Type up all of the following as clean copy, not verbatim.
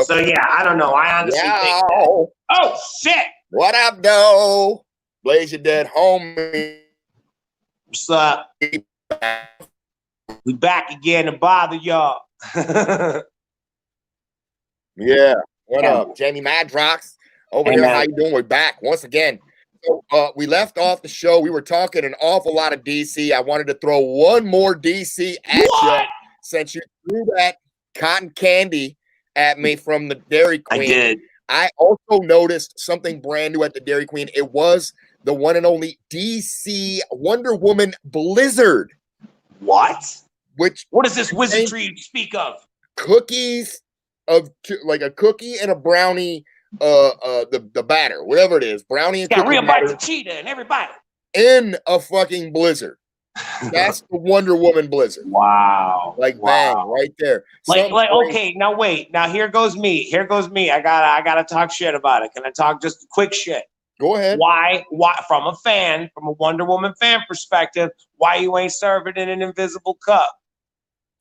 So yeah, I don't know. I honestly think that. Oh shit! What up, though? Blaze your dead homie. What's up? We back again to bother y'all. Yeah. What up, Jamie Madrox? Over here, how you doing? We're back once again. So we left off the show. We were talking an awful lot of DC. I wanted to throw one more DC at you since you threw that cotton candy at me from the Dairy Queen. I did. I also noticed something brand new at the Dairy Queen. It was the one and only DC Wonder Woman Blizzard. What? What is this wizardry you speak of? Cookies of like a cookie and a brownie, the batter, whatever it is, brownie and got cookie real bites of Cheetah and everybody in a fucking blizzard. That's the Wonder Woman Blizzard. Wow. Like bang, right there. Okay, now wait. Now here goes me. I gotta talk shit about it. Can I talk just quick shit? Go ahead. Why from a Wonder Woman fan perspective, why you ain't serving in an invisible cup?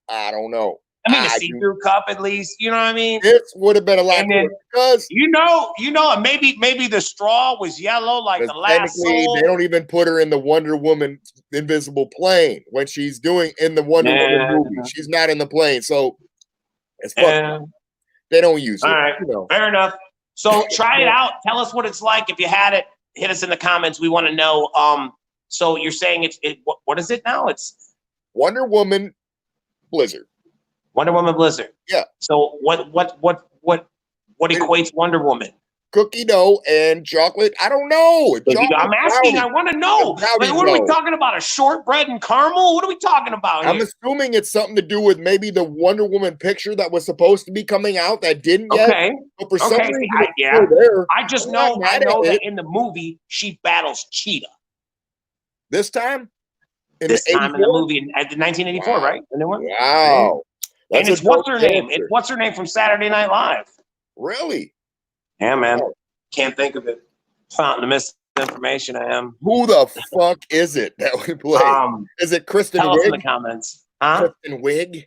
I don't know. I mean, a see-through cup at least. You know what I mean? This would have been a lot more because maybe the straw was yellow like the last soul. They don't even put her in the Wonder Woman invisible plane when she's doing in the Wonder Woman movie. She's not in the plane, so it's they don't use it. All right, fair enough. So try it out. Tell us what it's like. If you had it, hit us in the comments. We want to know. So you're saying what is it now? It's Wonder Woman Blizzard. Wonder Woman Blizzard. Yeah. So what equates Wonder Woman? Cookie dough and chocolate. I don't know. I'm asking. I want to know. Like, what are we talking about? A shortbread and caramel? What are we talking about here? I'm assuming it's something to do with maybe the Wonder Woman picture that was supposed to be coming out that didn't yet. Okay. But for some reason, I just know that in the movie she battles Cheetah. This time? In the movie in 1984, right? The new one? Wow. And it's what's her name? It's what's her name from Saturday Night Live. Really? Yeah, man. Can't think of it. Fountain of misinformation. I am. Who the fuck is it that we play? Is it Kristen tell Wiig? Us in the comments. Huh? Kristen Wiig?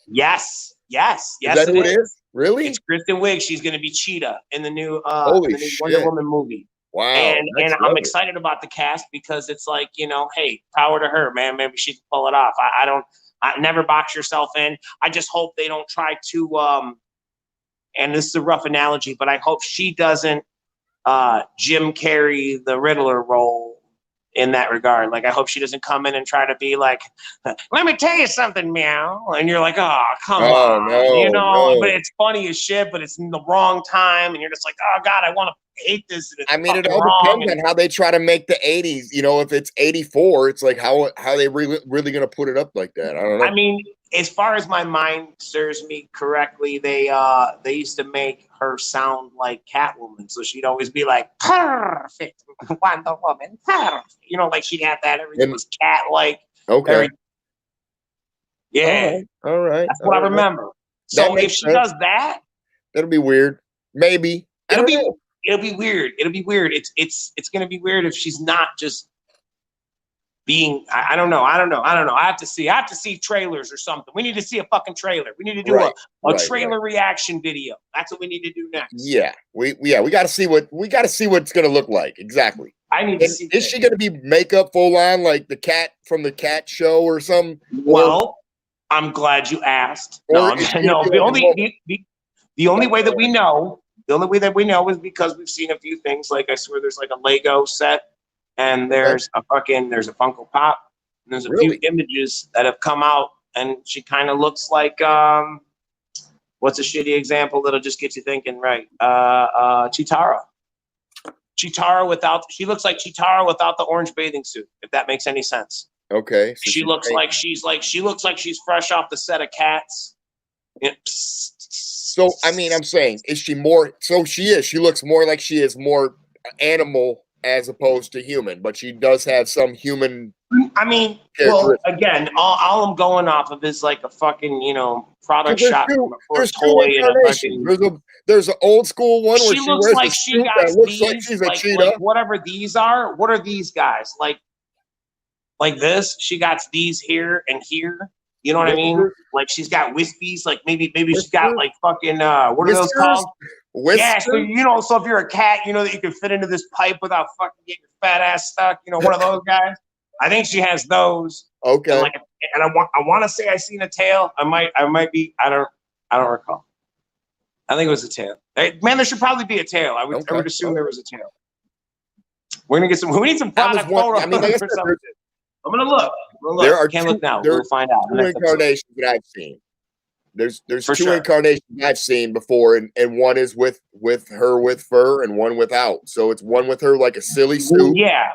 Yes. Is that who it is? Really? It's Kristen Wiig. She's going to be Cheetah in the new Wonder Woman movie. Wow. And I'm excited about the cast because it's like, hey, power to her, man. Maybe she can pull it off. I never box yourself in. I just hope they don't try to, and this is a rough analogy, but I hope she doesn't Jim Carrey the Riddler role in that regard. Like, I hope she doesn't come in and try to be like, let me tell you something, meow. And you're like, oh, come on. No. But it's funny as shit, but it's in the wrong time. And you're just like, oh, God, I want to hate this. I mean, it all depends on how they try to make the 80s. If it's 84, it's like how they really going to put it up like that. I don't know. I mean, as far as my mind serves me correctly, they used to make her sound like Catwoman, so she'd always be like, perfect Wonder Woman, perfect. Like she'd have that. Everything was cat-like. Okay. All right. That's what I remember. So if she does that, that'll be weird. Maybe. It'll be weird. It's going to be weird if she's not just being. I don't know. I have to see trailers or something. We need to see a fucking trailer. We need to do a trailer reaction video. That's what we need to do next. Yeah. We got to see what it's going to look like. Exactly. I need to see. Is she going to be makeup full on like the cat from the Cat Show or some? Well, I'm glad you asked. No. The only way that we know. The only way that we know is because we've seen a few things. Like, I swear there's like a Lego set and there's a Funko Pop. And there's a few images that have come out and she kind of looks like, what's a shitty example that'll just get you thinking, right? Cheetah. She looks like Cheetah without the orange bathing suit, if that makes any sense. Okay. So she looks like she's fresh off the set of Cats. So, I mean, I'm saying, is she more? So she is. She looks more like she is more animal as opposed to human, but she does have some human. I mean, well, again, all I'm going off of is like a fucking, product shot from a toy and a fucking. There's an old school one where she looks wears like she got these, like she's a cheetah. Like whatever these are. What are these guys like this? She got these here and here. You know what I mean? Like she's got wispies. Like maybe she's got like fucking what are those called? Yeah, so so if you're a cat, you know that you can fit into this pipe without fucking getting your fat ass stuck. You know, one of those guys. I think she has those. Okay. And I want to say I seen a tail. I might be. I don't recall. I think it was a tail. Man, there should probably be a tail. I would assume there was a tail. We're gonna get some. We need some product photos. I mean, I'm gonna look. Can't look now. We'll find out. Two incarnations that I've seen. There's two incarnations I've seen before, and one is with her with fur, and one without. So it's one with her like a silly suit. Yeah.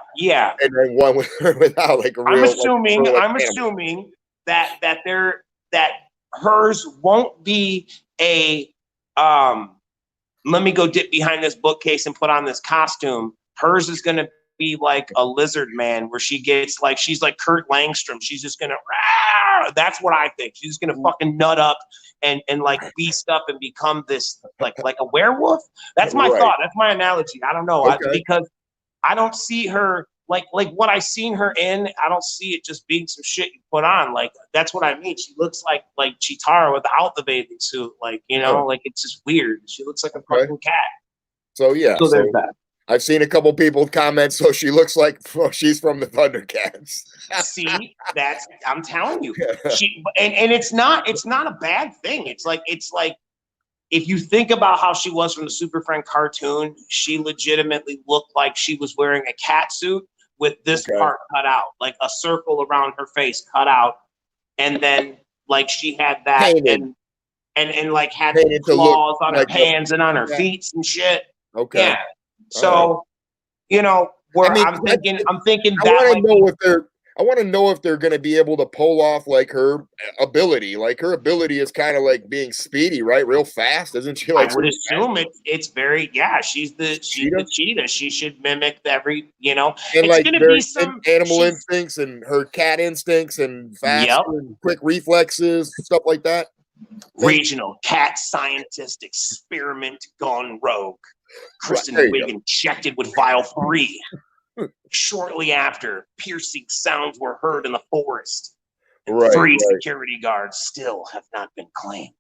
And then one with her without, like a real. I'm assuming that hers won't be a let me go dip behind this bookcase and put on this costume. Hers is gonna be like a lizard man, where she gets like she's like Kurt Langstrom. She's just gonna that's what I think. She's gonna fucking nut up and like beast up and become this like a werewolf. That's my thought. That's my analogy. I don't know. Because I don't see her like what I seen her in. I don't see it just being some shit you put on. Like that's what I mean. She looks like Cheetah without the bathing suit. Like like it's just weird. She looks like a fucking cat. So yeah. So there's that. I've seen a couple people comment, so she looks like she's from the Thundercats. See, I'm telling you, and it's not a bad thing. It's like if you think about how she was from the Super Friend cartoon, she legitimately looked like she was wearing a cat suit with this part cut out, like a circle around her face cut out, and then like she had that painted. and like had claws on her hands and on her feet and shit. Okay. Yeah. So, where I'm thinking that I want to know if they're going to be able to pull off like her ability. Like her ability is kind of like being speedy, right? Real fast, isn't she? Like I would assume it's very she's the cheetah. She should mimic every and it's like going to be some animal instincts and her cat instincts and fast and quick reflexes, stuff like that. Regional cat scientist experiment gone rogue. Kristen Wiig injected with vial 3. Shortly after, piercing sounds were heard in the forest. 3 security guards still have not been claimed.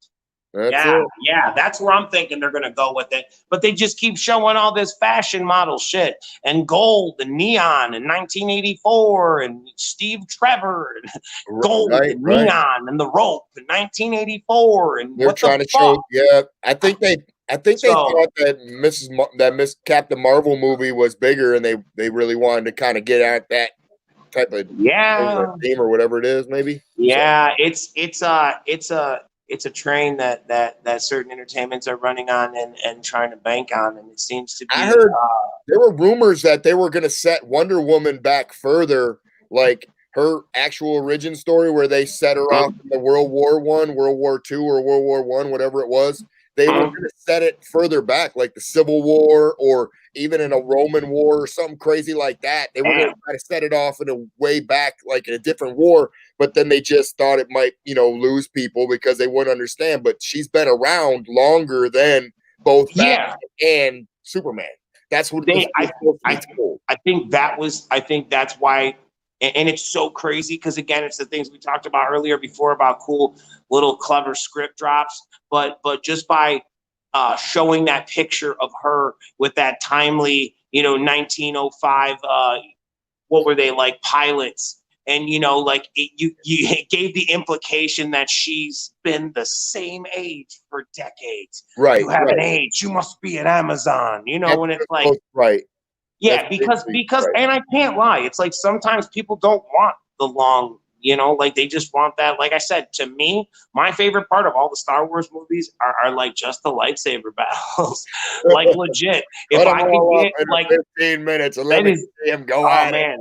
That's where I'm thinking they're going to go with it. But they just keep showing all this fashion model shit and gold and neon and 1984 and Steve Trevor and gold and neon and the rope in 1984 and they're trying to show. Yeah, I think they thought that Miss Captain Marvel movie was bigger, and they really wanted to kind of get at that type of theme or whatever it is, maybe. Yeah, it's a train that certain entertainments are running on and trying to bank on, and it seems to be. I heard there were rumors that they were going to set Wonder Woman back further, like her actual origin story, where they set her off in the World War I, World War II, or World War I, whatever it was. They were going to set it further back, like the Civil War, or even in a Roman War or something crazy like that. They were going to try to set it off in a way back, like in a different war. But then they just thought it might, lose people because they wouldn't understand. But she's been around longer than both Batman and Superman. That's what I think that's why. And it's so crazy because, again, it's the things we talked about earlier before about cool little clever script drops. But just by showing that picture of her with that timely, 1905, what were they, like pilots? And, it gave the implication that she's been the same age for decades. Right. You haven't aged. You must be an Amazon, and it's like. Right. Yeah, because and I can't lie. It's like sometimes people don't want the long, like they just want that. Like I said, to me, my favorite part of all the Star Wars movies are like just the lightsaber battles. Like legit. If I could get like 15 minutes and let me see him go at it.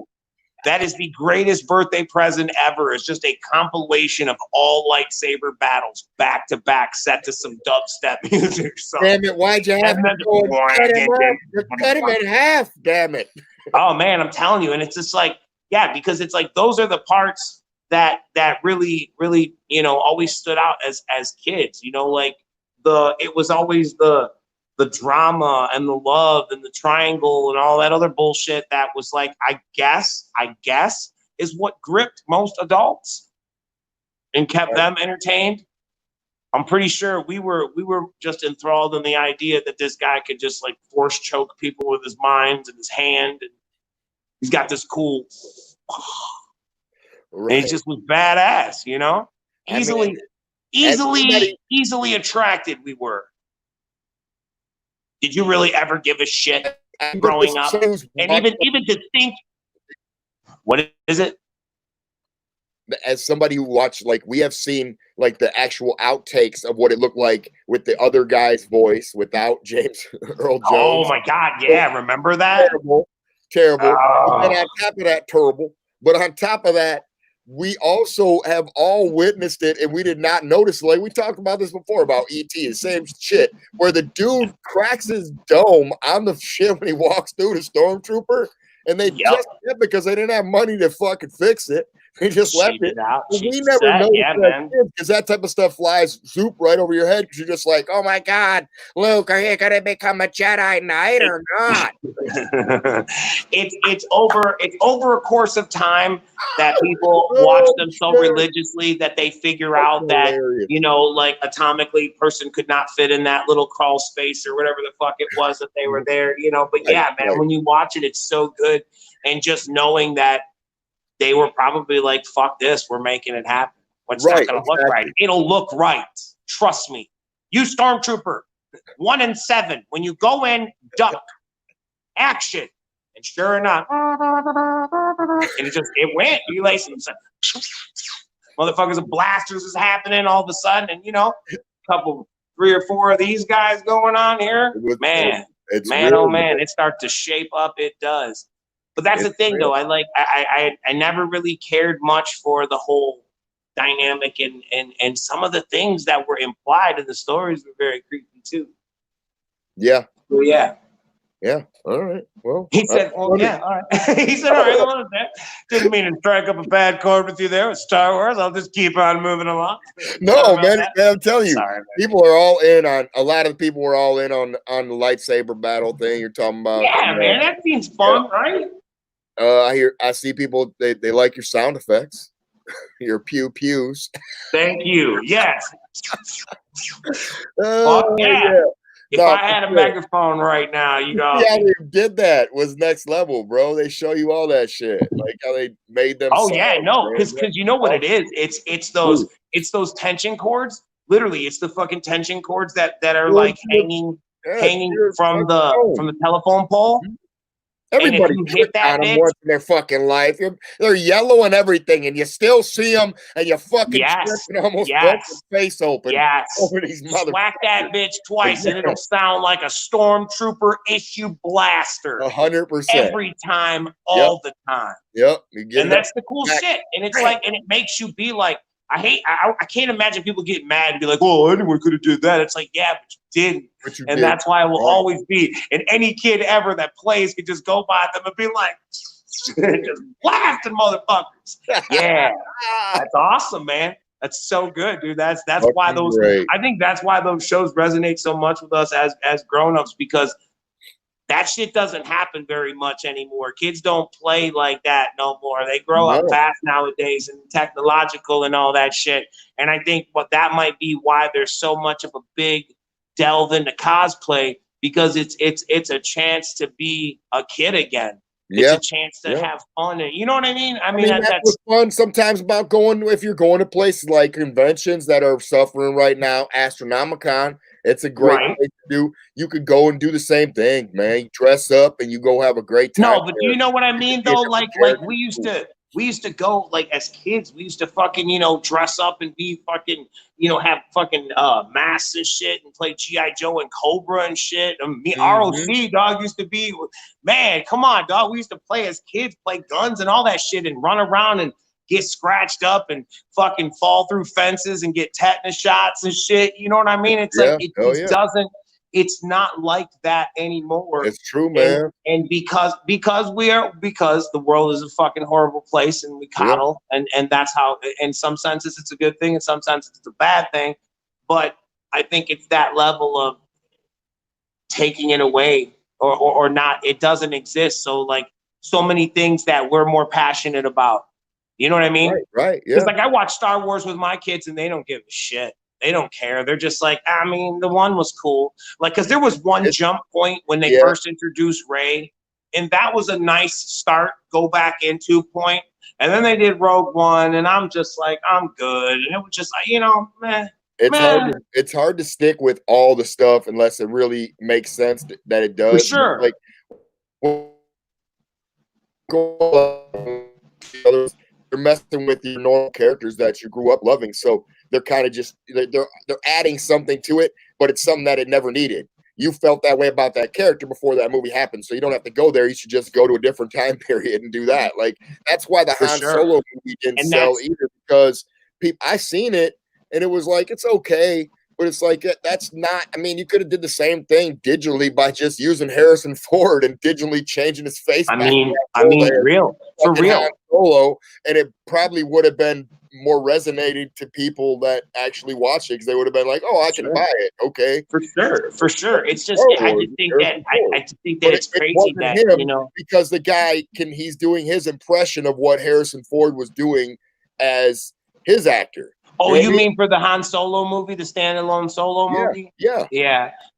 That is the greatest birthday present ever. It's just a compilation of all lightsaber battles back to back, set to some dubstep music. So, damn it! Why'd you have to cut him in half? Damn it! Oh man, I'm telling you, and it's just like because it's like those are the parts that really always stood out as kids. Like it was always the drama and the love and the triangle and all that other bullshit that was like, I guess is what gripped most adults. and kept them entertained, I'm pretty sure we were just enthralled in the idea that this guy could just like force choke people with his mind and his hand, and he's got this cool, and it just was badass, you know. Easily attracted we were. Did you really ever give a shit growing up? And even to think, what is it? As somebody who watched, like, we have seen like the actual outtakes of what it looked like with the other guy's voice without James Earl Jones. Oh my God, yeah, remember that? Terrible. And on top of that, terrible. But on top of that, we also have all witnessed it, and we did not notice. Like we talked about this before about E.T., the same shit, where the dude cracks his dome on the ship when he walks through the stormtrooper, and they just did because they didn't have money to fucking fix it. They just left it out. We never know because that type of stuff flies zoop right over your head because you're just like, oh my God, Luke, are you gonna become a Jedi Knight or not? It's over a course of time that people watch them so religiously that they figure out that, you know, like atomically person could not fit in that little crawl space or whatever the fuck it was that they were there, you know. But yeah, man, when you watch it, it's so good. And just knowing that they were probably like, fuck this, we're making it happen. It's not going to look right. It'll look right. Trust me. You Stormtrooper, 1 and 7. When you go in, duck. Action. And sure enough, and it went. You like some motherfuckers of blasters is happening all of a sudden. And, you know, a couple, 3 or 4 of these guys going on here. Man, oh man, it starts to shape up. It does. But that's the thing, though. I never really cared much for the whole dynamic, and some of the things that were implied in the stories were very creepy too. Yeah. So, yeah. Yeah. All right. Well, he said, "Well, yeah. All right." He said, "All right." Didn't mean to strike up a bad chord with you there with Star Wars. I'll just keep on moving along. No, man, I'm telling you, people are all in on. A lot of people were all in on the lightsaber battle thing you're talking about. Yeah, man, that seems fun, right? I see people. They like your sound effects, your pew pews. Thank you. Yes. Fuck yeah. If I had a megaphone right now, you know. Yeah, they did that. Was next level, bro. They show you all that shit, like how they made them. Oh yeah, no, because you know what it is. It's those tension cords. Literally, it's the fucking tension cords that are like hanging from the telephone pole. Everybody hit that bitch once in their fucking life. They're yellow and everything, and you still see them, and you fucking almost broke your face open. Yes, over these whack that bitch twice, and it'll sound like a stormtrooper issue blaster. 100% every time, all the time. Yep, and that's the cool shit. And it's like, and it makes you be like, I can't imagine people get mad and be like, "Oh, anyone could have did that." It's like, yeah, but you didn't. And that's why it will always be. And any kid ever that plays can just go by them and be like, just blasting motherfuckers. Yeah, that's awesome, man. That's so good, dude. That's why those. Great. I think that's why those shows resonate so much with us as grown-ups, because that shit doesn't happen very much anymore. Kids don't play like that no more. They grow up fast nowadays and technological and all that shit. And I think that might be why there's so much of a big delve into cosplay, because it's a chance to be a kid again. It's a chance to have fun. And, you know what I mean? I mean that's fun sometimes about if you're going to places like conventions that are suffering right now, Astronomicon. It's a great place to do. You could go and do the same thing, man. You dress up and you go have a great time. No, but you know what I mean, though? Like we used to go, like, as kids, we used to fucking, you know, dress up and be fucking, you know, have fucking masks and shit and play G.I. Joe and Cobra and shit. ROC, dog, used to be, man, come on, dog. We used to play as kids, play guns and all that shit and run around and get scratched up and fucking fall through fences and get tetanus shots and shit. You know what I mean? It's like, it's not like that anymore. It's true, man. And because the world is a fucking horrible place and we coddle and that's how, in some senses it's a good thing, in some senses it's a bad thing. But I think it's that level of taking it away or not, it doesn't exist. So like so many things that we're more passionate about You know what I mean? Right. Yeah. It's like I watch Star Wars with my kids and they don't give a shit. They don't care. They're just like, I mean, the one was cool. Like, because there was one jump point when they first introduced Rey, and that was a nice start, go back into point. And then they did Rogue One, and I'm just like, I'm good. And it was just like, you know, meh. It's hard to stick with all the stuff unless it really makes sense that it does. For sure. Like, they're messing with your normal characters that you grew up loving, so they're kind of just they're adding something to it, but it's something that it never needed. You felt that way about that character before that movie happened, so you don't have to go there. You should just go to a different time period and do that. Like, that's why the Han Solo movie didn't sell either, because I seen it and it was like, it's okay, but it's like, that's not, I mean, you could have did the same thing digitally by just using Harrison Ford and digitally changing his face. For real. Solo, and it probably would have been more resonating to people that actually watch it, because they would have been like, oh, I can buy it. Okay. For sure. It's just, I just think that it's crazy that, you know, because the guy he's doing his impression of what Harrison Ford was doing as his actor. Oh, you mean for the Han Solo movie, the standalone Solo movie? Yeah.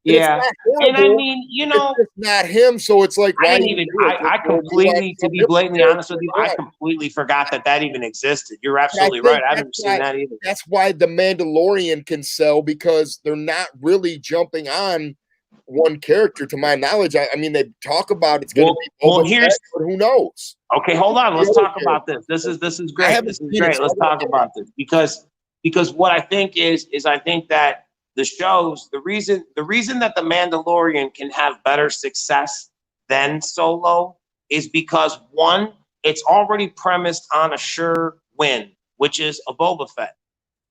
And I mean, you know, it's not him, so it's like, I completely, to be blatantly honest with you, I completely forgot that even existed. You're absolutely right. I haven't seen that either. That's why The Mandalorian can sell, because they're not really jumping on one character, to my knowledge. I mean, they talk about it's going to be Boba Fett, but who knows? Okay, hold on. Let's talk about this. This is great. This is great. Let's talk about this, because what I think is I think that the shows, the reason that The Mandalorian can have better success than Solo is because, one, it's already premised on a sure win, which is a Boba Fett,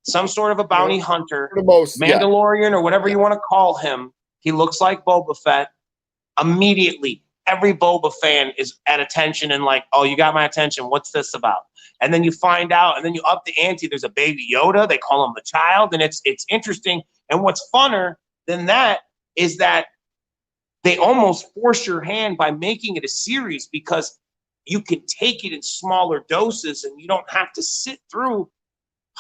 some sort of a bounty hunter, Mandalorian or whatever you want to call him. He looks like Boba Fett. Immediately, every Boba fan is at attention and like, oh, you got my attention. What's this about? And then you find out, and then you up the ante. There's a baby Yoda. They call him the child, and it's interesting. And what's funner than that is that they almost force your hand by making it a series, because you can take it in smaller doses and you don't have to sit through.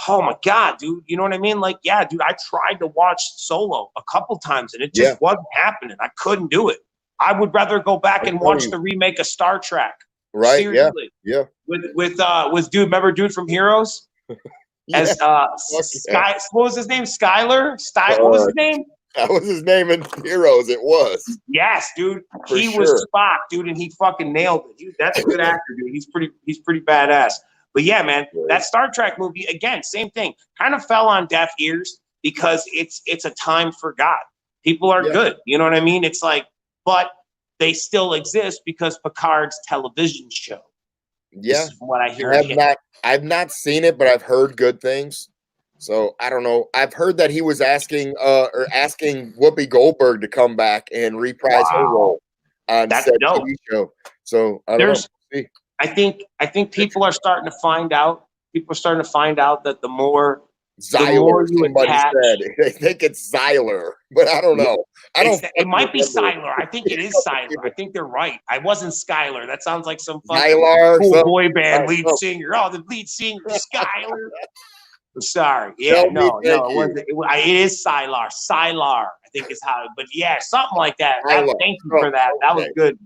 Oh my God, dude. You know what I mean? Like, yeah, dude, I tried to watch Solo a couple times and it just wasn't happening. I couldn't do it. I would rather go back and watch the remake of Star Trek. Right. Seriously. Yeah. With dude, remember dude from Heroes? As Sky, what was his name? Skyler? What was his name? That was his name in Heroes. It was. Yes, dude. He was Spock, dude, and he fucking nailed it. That's a good actor, dude. He's pretty badass. But yeah, man, that Star Trek movie, again, same thing. Kind of fell on deaf ears because it's a time forgot. People are good. You know what I mean? It's like, but they still exist because Picard's television show. Yeah. This is what I hear. I've not seen it, but I've heard good things. So I don't know. I've heard that he was asking Whoopi Goldberg to come back and reprise her role on that TV show. So I don't know. I think people are starting to find out. People are starting to find out that the more you attach, they think it's Zyler, but I don't know. It might be Sylar. I think it is Sylar. I think they're right. I wasn't Skylar. That sounds like some fucking cool boy band lead singer. Oh, the lead singer, Skylar. Sorry. Yeah, no, it wasn't. It is Sylar. Sylar, I think is how. But yeah, something like that. Thank you for that. That was good.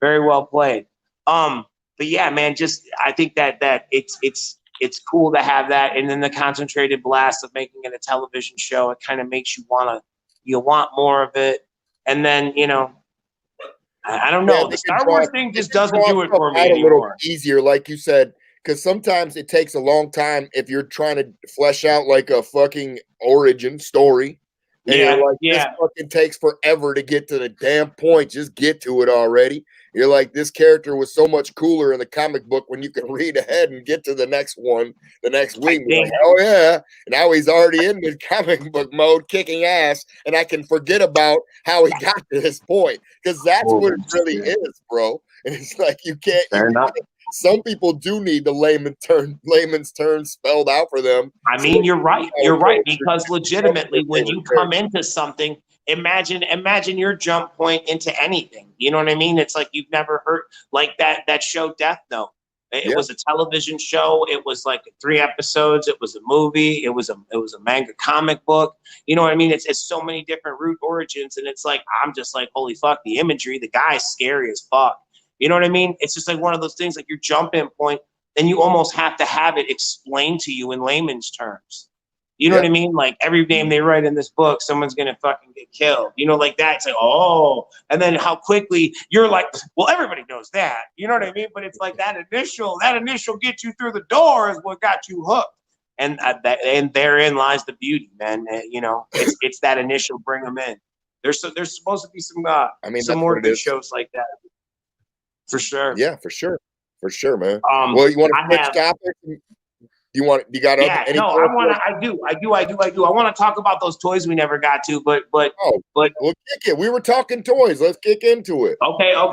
Very well played. But yeah, man, I think that it's cool to have that, and then the concentrated blast of making it a television show. It kind of makes you want more of it, and then I don't know. The Star Wars thing just doesn't do it for me anymore. A little easier, like you said, because sometimes it takes a long time if you're trying to flesh out like a fucking origin story. And this fucking takes forever to get to the damn point. Just get to it already. You're like, this character was so much cooler in the comic book when you can read ahead and get to the next one the next week. Like, oh yeah, now he's already in the comic book mode, kicking ass, and I can forget about how he got to this point, because that's what it really is, bro. And it's like you can't. Some people do need the layman's term spelled out for them. I mean, you're right. You're right, because legitimately, when you come into something, imagine your jump point into anything. You know what I mean? It's like you've never heard like that show Death Note. It was a television show. It was like 3 episodes. It was a movie. It was a manga comic book. You know what I mean? It's so many different root origins, and it's like I'm just like, holy fuck, the imagery. The guy's scary as fuck. You know what I mean? It's just like one of those things, like your jump in point, then you almost have to have it explained to you in layman's terms. You know what I mean? Like every name they write in this book, someone's gonna fucking get killed. You know, like that. It's like, oh, and then how quickly you're like, well, everybody knows that. You know what I mean? But it's like that initial get you through the door is what got you hooked. And and therein lies the beauty, man. You know, it's that initial bring them in. There's supposed to be some some more good shows like that, for sure. Yeah, for sure, man. Well, you want to switch topics? You got I do. I want to talk about those toys we never got to, but we'll kick it. We were talking toys. Let's kick into it. Okay. I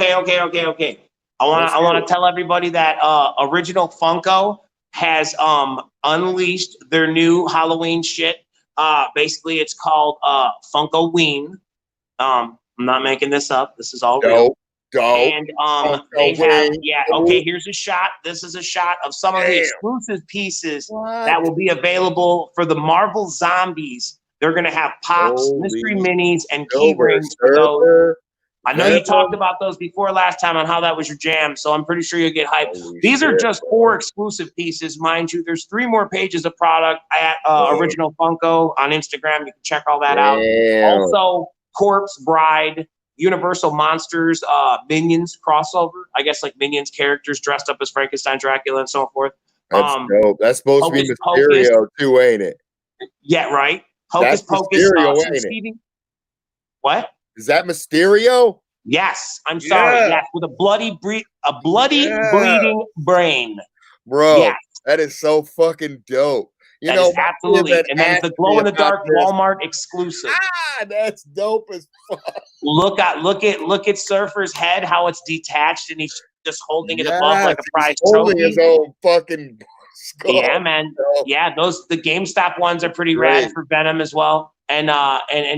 want to tell everybody that Original Funko has unleashed their new Halloween shit. Basically, it's called Funkoween. I'm not making this up. This is all real. And they have, here's a shot. This is a shot of some of the exclusive pieces that will be available for the Marvel Zombies. They're going to have pops, mystery minis, and key rings for those. I know you talked about those before last time on how that was your jam, so I'm pretty sure you'll get hyped. These are just 4 exclusive pieces, mind you. There's 3 more pages of product at Original Funko on Instagram. You can check all that out. Also, Corpse Bride, Universal Monsters, Minions crossover. I guess like Minions characters dressed up as Frankenstein, Dracula, and so forth. That's dope. That's supposed to be Mysterio too, ain't it? Yeah, right. Hocus Pocus. Mysterio, what? Is that Mysterio? Yes. I'm sorry. Yes, with a bloody bleeding brain. Bro, yes. That is so fucking dope. You know, absolutely. And then it's the glow in the dark Walmart exclusive. That's dope as fuck. Look at Surfer's head, how it's detached, and he's just holding it above like a prize trophy. His own fucking skull. Yeah, man. Yeah, the GameStop ones are pretty rad for Venom as well, and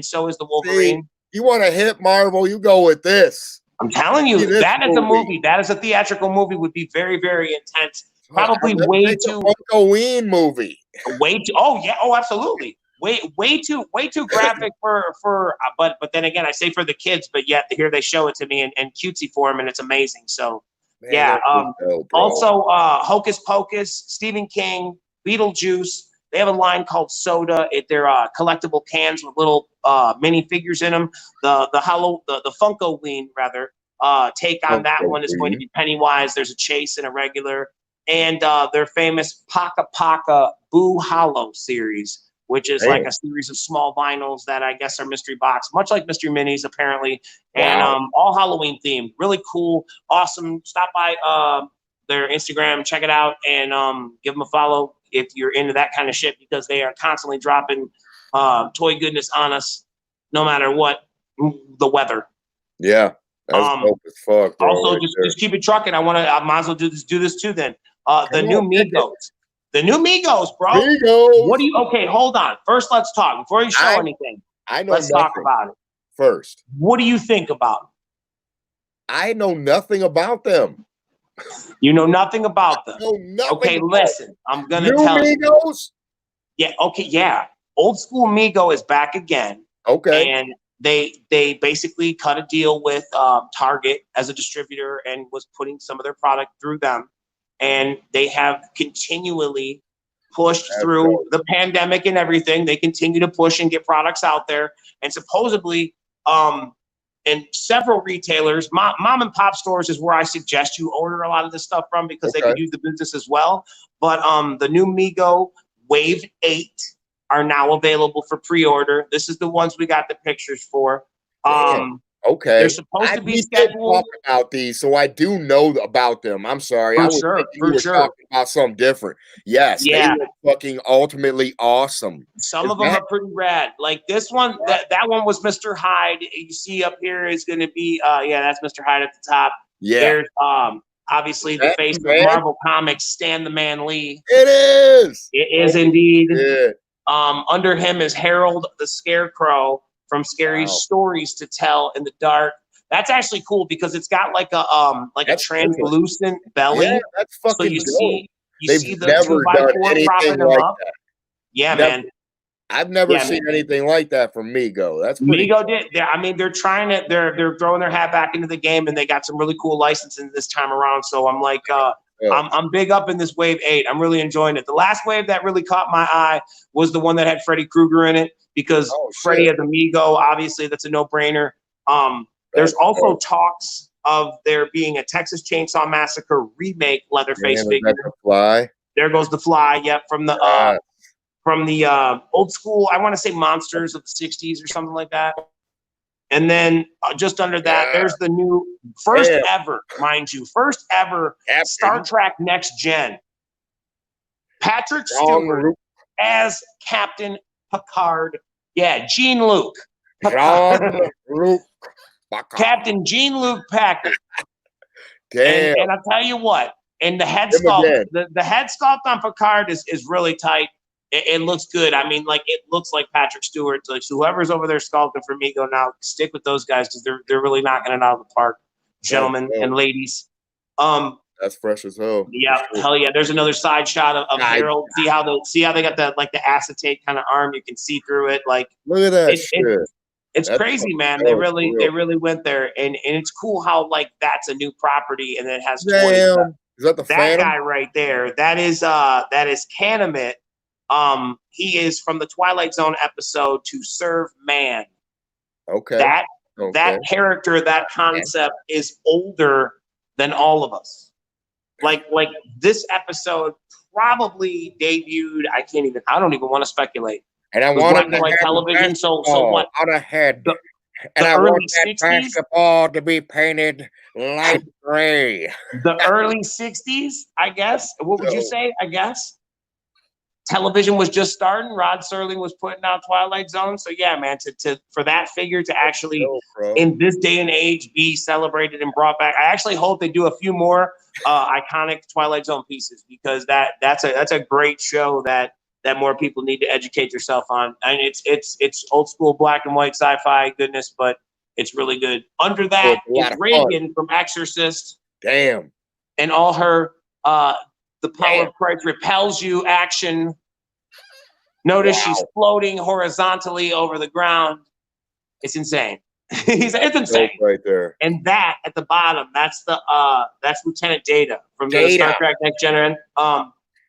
so is the Wolverine. See, you want to hit Marvel? You go with this. I'm telling you, that is a movie. That is a theatrical movie. Would be very, very intense. Probably way too Halloween movie. Way too. Oh yeah. Oh, absolutely. Way too graphic for. But then again, I say for the kids, but yet here they show it to me in cutesy form, and it's amazing. So man, yeah. Also, Hocus Pocus, Stephen King, Beetlejuice. They have a line called Soda. They're collectible cans with little mini figures in them. The Funkoween rather take on that one is going to be Pennywise. There's a Chase and a regular. And their famous Paka Paka Boo Hollow series, which is like a series of small vinyls that I guess are mystery box, much like Mystery Minis apparently, and all Halloween themed. Really cool, awesome. Stop by their Instagram, check it out, and give them a follow if you're into that kind of shit, because they are constantly dropping toy goodness on us, no matter what the weather. Yeah, that's dope as fuck. Bro, also, just keep it trucking. I might as well do this too then. The new Migos, bro. What do you? Okay, hold on. First, let's talk before you show anything. Let's talk about it first. What do you think about them? I know nothing about them. You know nothing about them. Okay, listen. I'm gonna tell you. Yeah. Okay. Yeah. Old school Mego is back again. Okay. And they basically cut a deal with Target as a distributor and was putting some of their product through them. And they have continually pushed through the pandemic and everything. They continue to push and get products out there. And supposedly, in several retailers, mom and pop stores is where I suggest you order a lot of this stuff from, because they could use the business as well. But the new Mego Wave 8 are now available for pre-order. This is the ones we got the pictures for. Okay. They're supposed to be scheduled. Talk about these, so I do know about them. I'm sorry. For sure. Talking about something different. Yes. Yeah. They were fucking ultimately awesome. Some of them are pretty rad. Like this one, that one was Mr. Hyde. You see up here is going to be, that's Mr. Hyde at the top. Yeah. There's obviously the face of Marvel Comics, Stan the Man Lee. It is. It is indeed. Yeah. Under him is Harold the Scarecrow from Scary Stories to Tell in the Dark. That's actually cool because it's got like a That's translucent belly. Yeah, that's So fucking you dope. see the never 2x4 done propping anything them like up. that. Yeah, Never. man. I've never seen anything like that from Mego. That's pretty Mego did. I mean, they're trying to. They're throwing their hat back into the game, and they got some really cool licensing this time around. So I'm like, I'm big up in this wave 8. I'm really enjoying it. The last wave that really caught my eye was the one that had Freddy Krueger in it because Freddy as a Mego, obviously that's a no-brainer. There's also talks of there being a Texas Chainsaw Massacre remake Leatherface figure. The Fly. There goes the Fly. Yep, from the old school. I want to say Monsters of the '60s or something like that. And then just under that, there's the new first ever Star Trek Next Gen. Patrick Stewart as Captain Picard. Yeah, Jean-Luc. Jean-Luc. Captain Jean-Luc Packard. Damn. And I'll tell you what, and the head sculpt, the head sculpt on Picard is really tight. It looks good. I mean, like it looks like Patrick Stewart. So whoever's over there sculpting for Mego now, stick with those guys because they're really knocking it out of the park, gentlemen and ladies. That's fresh as hell. Yeah, hell yeah. There's another side shot of Harold. See how they got the acetate kind of arm. You can see through it. Like look at that shit. It's crazy, man. They really went there, and it's cool how like that's a new property, and it has. Damn. Is that the Phantom? Guy right there? That is Canamit. He is from the Twilight Zone episode To Serve Man. Okay. That character, that concept is older than all of us. Like this episode probably debuted. I don't even want to speculate. And I want to like television. So what? Out ahead. And I early want that 60s? basketball to be painted light gray. The early 60s, I guess. What would you say? I guess. Television was just starting. Rod Serling was putting out Twilight Zone. So yeah, man, for that figure to actually in this day and age be celebrated and brought back. I actually hope they do a few more iconic Twilight Zone pieces because that's a great show that more people need to educate yourself on. And it's old school black and white sci-fi goodness, but it's really good. Under that is Reagan from Exorcist. Damn. And all her the power of Christ repels you action. Notice she's floating horizontally over the ground. It's insane. It's insane. Right there. And that at the bottom, that's Lieutenant Data from the Star Trek Next Gen.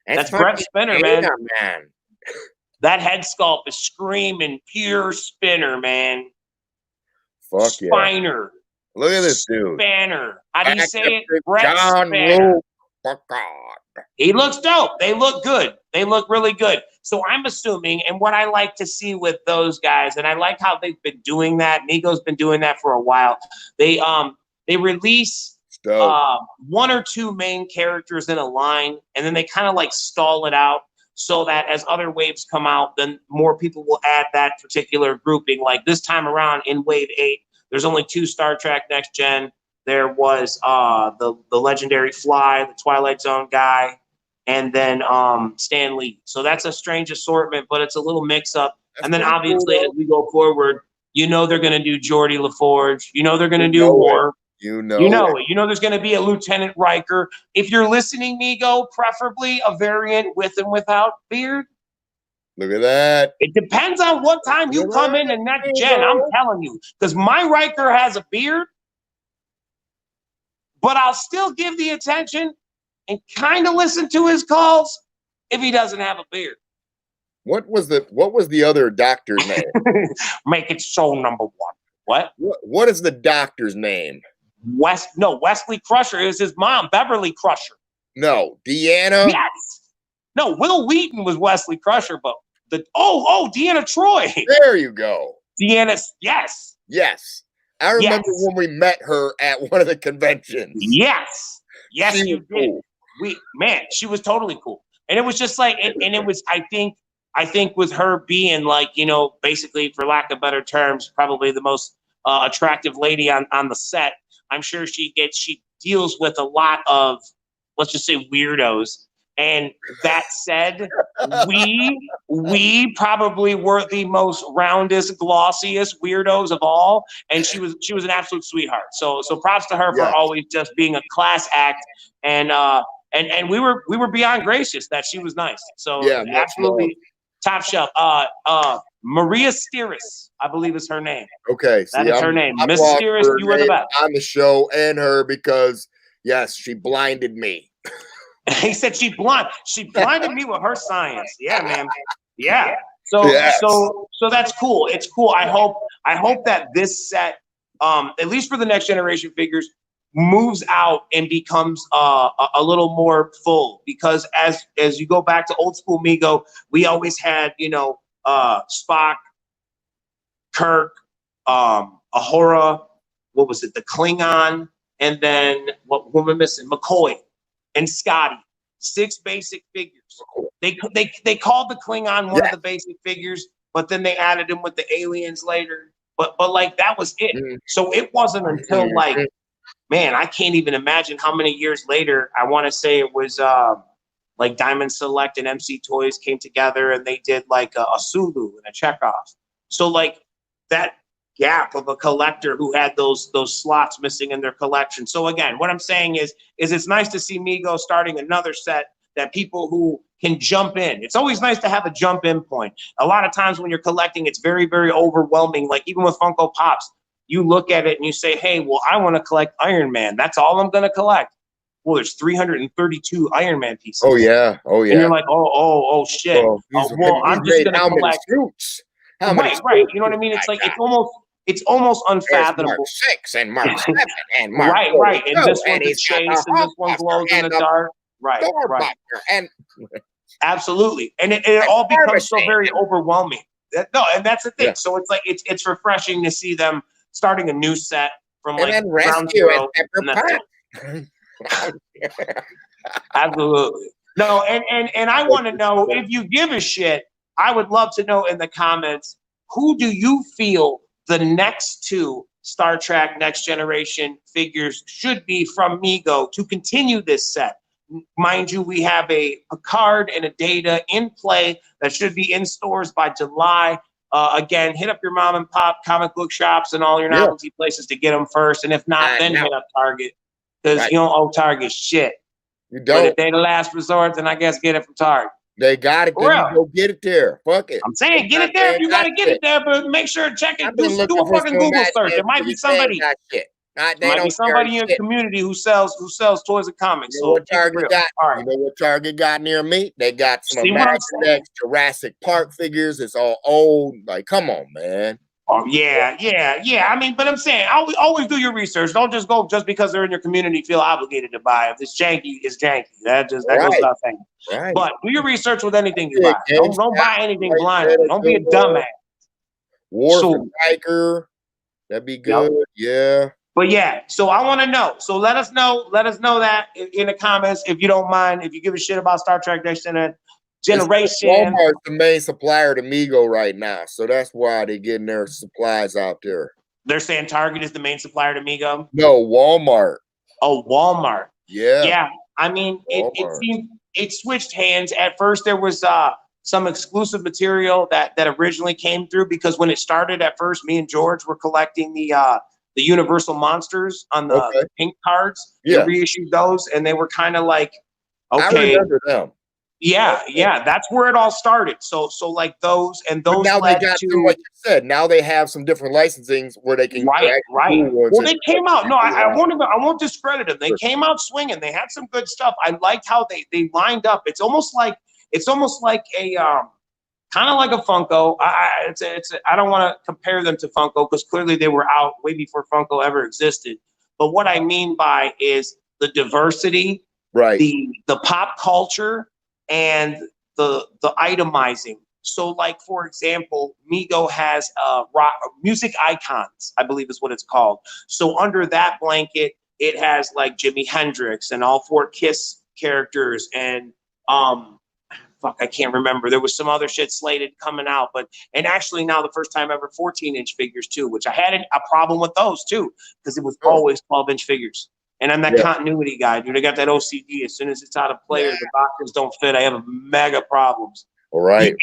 That's Brett Spinner, man. That head sculpt is screaming pure Spinner, man. Fuck Spiner. Yeah. Look at this dude. Spanner. How do you say it? Brett Spinner. He looks dope. They look good. They look really good. So I'm assuming, and what I like to see with those guys, and I like how they've been doing that. Mego's been doing that for a while. They release one or two main characters in a line, and then they kind of like stall it out so that as other waves come out, then more people will add that particular grouping. Like this time around in Wave 8, there's only 2 Star Trek Next Gen. There was the legendary Fly, the Twilight Zone guy, and then Stan Lee. So that's a strange assortment, but it's a little mix-up. And then obviously as we go forward, they're going to do Geordi LaForge. They're going to do more. You know it. There's going to be a Lieutenant Riker. If you're listening, Mego, preferably a variant with and without beard. Look at that. It depends on what time you come in Next Gen. I'm telling you. Because my Riker has a beard. But I'll still give the attention and kind of listen to his calls if he doesn't have a beard. What was the other doctor's name? Make it so number 1. What is the doctor's name? Wesley Crusher is his mom, Beverly Crusher. No, Deanna. Yes. No, Will Wheaton was Wesley Crusher, but Deanna Troy. There you go. Deanna, yes. Yes. I remember when we met her at one of the conventions. Yes, you did. Cool. She was totally cool, and it was just like, and it was. I think with her being like, basically, for lack of better terms, probably the most attractive lady on the set. I'm sure she deals with a lot of, let's just say, weirdos, And that said, we probably were the most roundest, glossiest weirdos of all, and she was an absolute sweetheart. So props to her for always just being a class act, and we were beyond gracious that she was nice. So absolutely top shelf. Maria Steeris, I believe is her name. Okay, that is her name. Miss Steeris, you were the best on the show, and her because yes, she blinded me. He said she blinded me with her science. Yeah, man. Yeah. So that's cool. It's cool. I hope that this set, at least for the next generation figures, moves out and becomes a little more full, because as you go back to old school Mego, we always had, Spock, Kirk, Ahura, what was it, the Klingon, and then what am I missing? McCoy and Scotty. 6 basic figures. They called the Klingon one of the basic figures, but then they added him with the aliens later. But like that was it. So it wasn't until like, man, I can't even imagine how many years later. I want to say it was like Diamond Select and MC Toys came together and they did like a Sulu and a Chekhov. So like that gap of a collector who had those slots missing in their collection. So again, what I'm saying is it's nice to see Mego starting another set that people who can jump in. It's always nice to have a jump in point. A lot of times when you're collecting, it's very, very overwhelming. Like even with Funko Pops, you look at it and you say, hey, well, I want to collect Iron Man. That's all I'm going to collect. Well, there's 332 Iron Man pieces. Oh yeah. And you're like, oh shit. Well, I'm just going to collect suits. Right. You know what I mean? It's like it's almost unfathomable. Mark 6 and Mark 7 and Mark right. And this one's a chase and this one glows in the dark. Right. And absolutely. And it all becomes so very overwhelming. No, and that's the thing. Yeah. So it's like it's refreshing to see them starting a new set from like ground zero. Absolutely. No, and I want to know, if you give a shit, I would love to know in the comments, who do you feel the next 2 Star Trek Next Generation figures should be from Mego to continue this set? Mind you, we have a Picard and a Data in play that should be in stores by July. Again, hit up your mom and pop comic book shops and all your novelty places to get them first. And if not, then hit up Target, because you don't owe Target shit. You don't. But if they the last resort, then I guess get it from Target. They got it. Then go get it there. Fuck it. I'm saying get it there if you got to get it there, but make sure to check it. Do a fucking Google search. There might be somebody. Might be somebody in your community who sells toys and comics. You know what Target got? You know what Target got near me? They got some Imaginext Jurassic Park figures. It's all old. Like, come on, man. Oh yeah. I mean, but I'm saying, always do your research. Don't just go just because they're in your community, feel obligated to buy. If it's janky, it's janky. That goes without saying. Right. But do your research with anything you buy. Don't buy anything blindly. Don't be a dumbass. War Riker, that'd be good. Yeah. But yeah, so I want to know. So let us know that in the comments, if you don't mind, if you give a shit about Star Trek Next Generation. Walmart's the main supplier to Mego right now, so that's why they're getting their supplies out there. They're saying Target is the main supplier to Mego? No, Walmart. Oh, Walmart. Yeah. Yeah. I mean, it switched hands. At first, there was some exclusive material that originally came through, because when it started at first, me and George were collecting the Universal Monsters on the pink cards. Yeah. They reissued those, and they were kind of like, okay. I remember them. Yeah, that's where it all started. So like those now they got to, like you said, now they have some different licensings where they can right. Well, they came out. No, I won't discredit them. They came out swinging. They had some good stuff. I liked how they lined up. It's almost like a kind of like a Funko. I don't want to compare them to Funko, because clearly they were out way before Funko ever existed. But what I mean by is the diversity, right? The pop culture, and the itemizing. So like, for example, Mego has rock music icons, I believe is what it's called. So under that blanket, it has like Jimi Hendrix and all 4 Kiss characters, and I can't remember. There was some other shit slated coming out, and actually now the first time ever 14-inch figures too, which I had a problem with those too, because it was always 12-inch figures. And I'm that continuity guy, dude. I got that OCD. As soon as it's out of play or the boxes don't fit, I have mega problems. All right,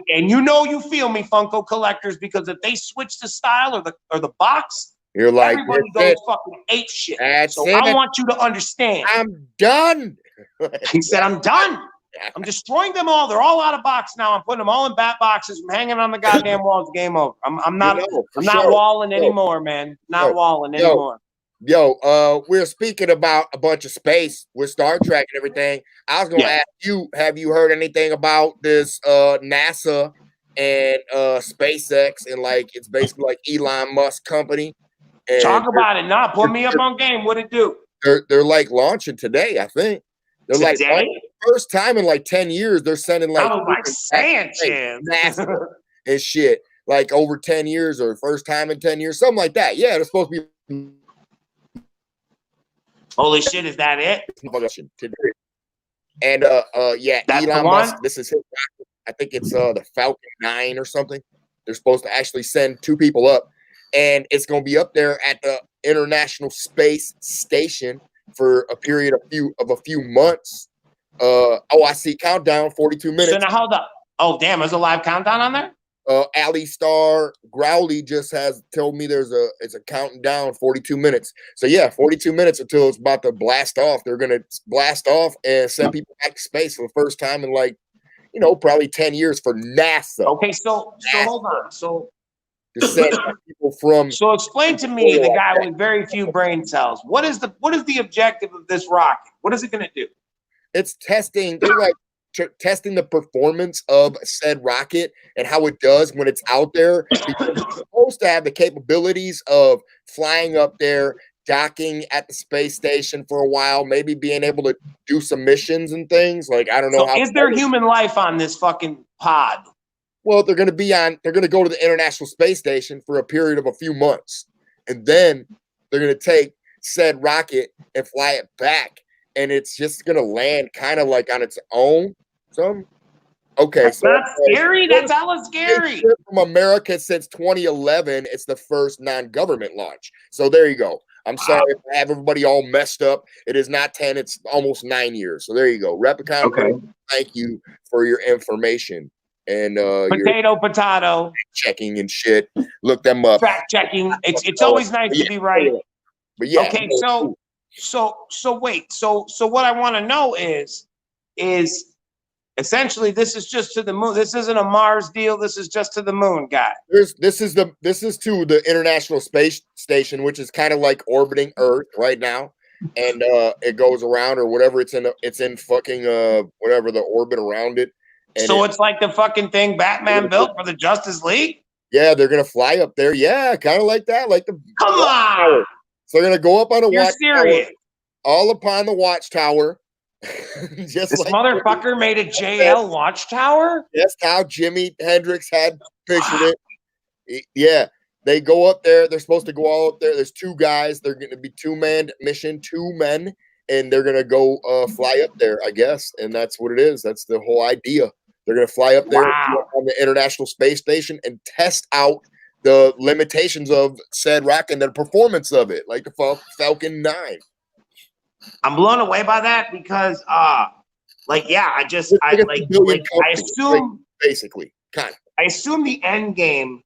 and you feel me, Funko collectors, because if they switch the style or the box, you're like, everybody goes fucking ape shit. So I want you to understand. I'm done. He said, I'm done. I'm destroying them all. They're all out of box now. I'm putting them all in bat boxes. I'm hanging on the goddamn walls. Game over. I'm not walling anymore, man. Not walling anymore. We're speaking about a bunch of space with Star Trek and everything. I was gonna ask you, have you heard anything about this NASA and SpaceX, and like it's basically like Elon Musk company? And talk about it. Nah, put me up on game. What it do? They're like launching today, I think. They're today? like first time in like 10 years, they're sending like NASA and shit. Like over 10 years or first time in 10 years, something like that. Yeah, they're supposed to be. Holy shit, is that it? And that's Elon Musk, this is his rocket. I think it's the Falcon 9 or something. They're supposed to actually send 2 people up, and it's going to be up there at the International Space Station for a period of a few months. I see countdown 42 minutes. So now hold up. Oh damn, there's a live countdown on there? Ali Star Growley just has told me it's a counting down 42 minutes. So yeah, 42 minutes until it's about to blast off. They're gonna blast off and send people back to space for the first time in like, probably 10 years for NASA. Okay, so hold on. So people from. So explain to me, the guy with very few brain cells. What is the objective of this rocket? What is it gonna do? It's testing. They're like testing the performance of said rocket and how it does when it's out there, because it's supposed to have the capabilities of flying up there, docking at the space station for a while, maybe being able to do some missions and things. Like, I don't know. So is there human life on this fucking pod? Well, they're going to go to the International Space Station for a period of a few months, and then they're going to take said rocket and fly it back, and it's just going to land kind of like on its own. Okay, that's not scary. That's hella scary. From America since 2011, it's the first non-government launch. So there you go. I'm sorry if I have everybody all messed up. It is not 10; it's almost 9 years. So there you go. Replicon. Okay. Thank you for your information and potato checking and shit. Look them up. Fact checking. It's always nice to be right. But yeah. Okay. So wait. So what I want to know is. Essentially, this is just to the moon. This isn't a Mars deal. This is just to the moon, guy. This is to the International Space Station, which is kind of like orbiting Earth right now, and it goes around or whatever. It's in fucking whatever the orbit around it. And so it's like the fucking thing Batman built for the Justice League. Yeah, they're gonna fly up there. Yeah, kind of like that. Like the come on. So they're gonna go up on a watchtower, all upon the watchtower. Just this motherfucker made a JL watchtower. That's how Jimi Hendrix had pictured it. Yeah, they go up there. They're supposed to go all up there. There's 2 guys. They're going to be 2-man mission, 2 men, and they're going to go fly up there, I guess. And that's what it is. That's the whole idea. They're going to fly up there on the International Space Station and test out the limitations of said rocket and the performance of it, like the Falcon 9. I'm blown away by that because, I assume basically, kind of. I assume the end game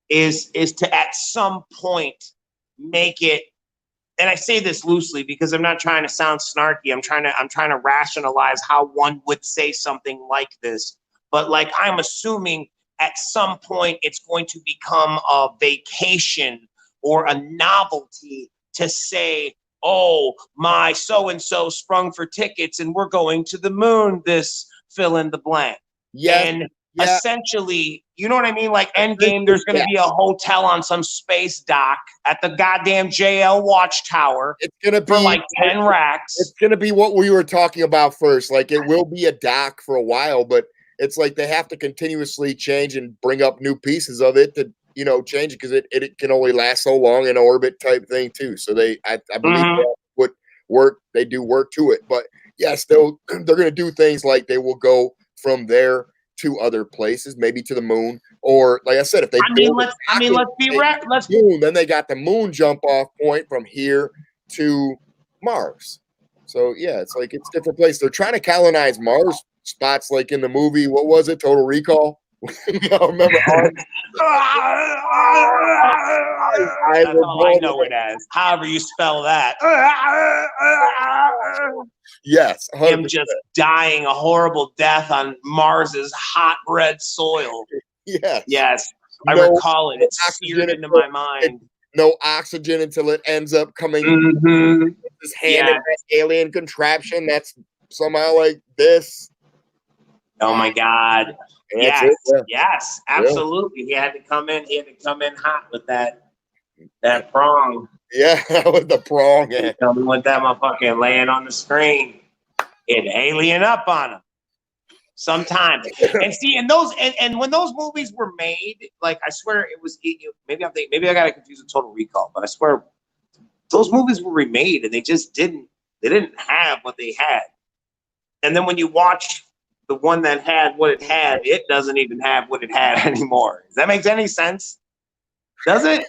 is to at some point make it, and I say this loosely because I'm not trying to sound snarky. I'm trying to rationalize how one would say something like this. But like, I'm assuming at some point it's going to become a vacation or a novelty to say, oh, my so-and-so sprung for tickets and we're going to the moon, this fill in the blank. Yeah. And essentially, you know what I mean? Like Endgame, there's going to be a hotel on some space dock at the goddamn JL Watchtower. It's going to be for like 10 racks. It's going to be what we were talking about first. Like it will be a dock for a while, but it's like they have to continuously change and bring up new pieces of it to, change it because it can only last so long in orbit type thing too. So I believe they do work to it. But yeah, still they're going to do things like they will go from there to other places, maybe to the moon, or like I said, if they let's be right. Moon, then they got the moon jump off point from here to Mars. So yeah, it's like it's different place. They're trying to colonize Mars spots, like in the movie. What was it? Total Recall. Remember? That's all I know it as. However you spell that. Yes, 100%. Him just dying a horrible death on Mars's hot red soil. Yes. I recall it. It's seared into my mind. No oxygen until it ends up coming. This hand in this alien contraption that's somehow like this. Oh my God. Yes, absolutely. He had to come in. He had to come in hot with that prong. Yeah, with the prong. Yeah. Coming with that motherfucking laying on the screen. It alien up on him. Sometimes. And see, and when those movies were made, like I swear it was maybe I got it confused with Total Recall, but I swear those movies were remade and they didn't have what they had. And then when you watch the one that had what it had, it doesn't even have what it had anymore. Does that make any sense? Does it?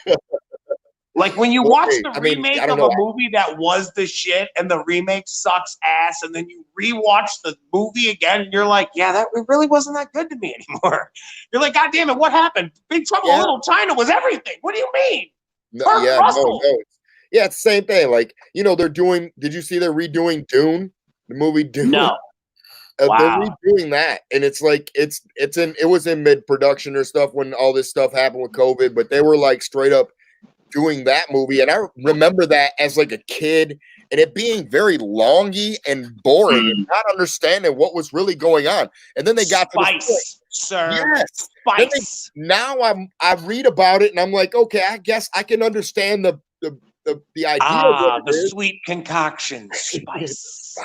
Like when you watch the remake of a movie that was the shit and the remake sucks ass, and then you rewatch the movie again and you're like, yeah, that it really wasn't that good to me anymore. You're like, God damn it, what happened? Big Trouble in Little China was everything. What do you mean? No. Yeah, it's the same thing. Like, did you see they're redoing Dune? The movie Dune? No. Wow. They're redoing that, and it's like it was in mid-production or stuff when all this stuff happened with COVID, but they were like straight up doing that movie. And I remember that as like a kid and it being very longy and boring and not understanding what was really going on. And then they got Spice, sir. Yes. Spice. Now I read about it and I'm like, okay, I guess I can understand the idea. The sweet concoction. Spice.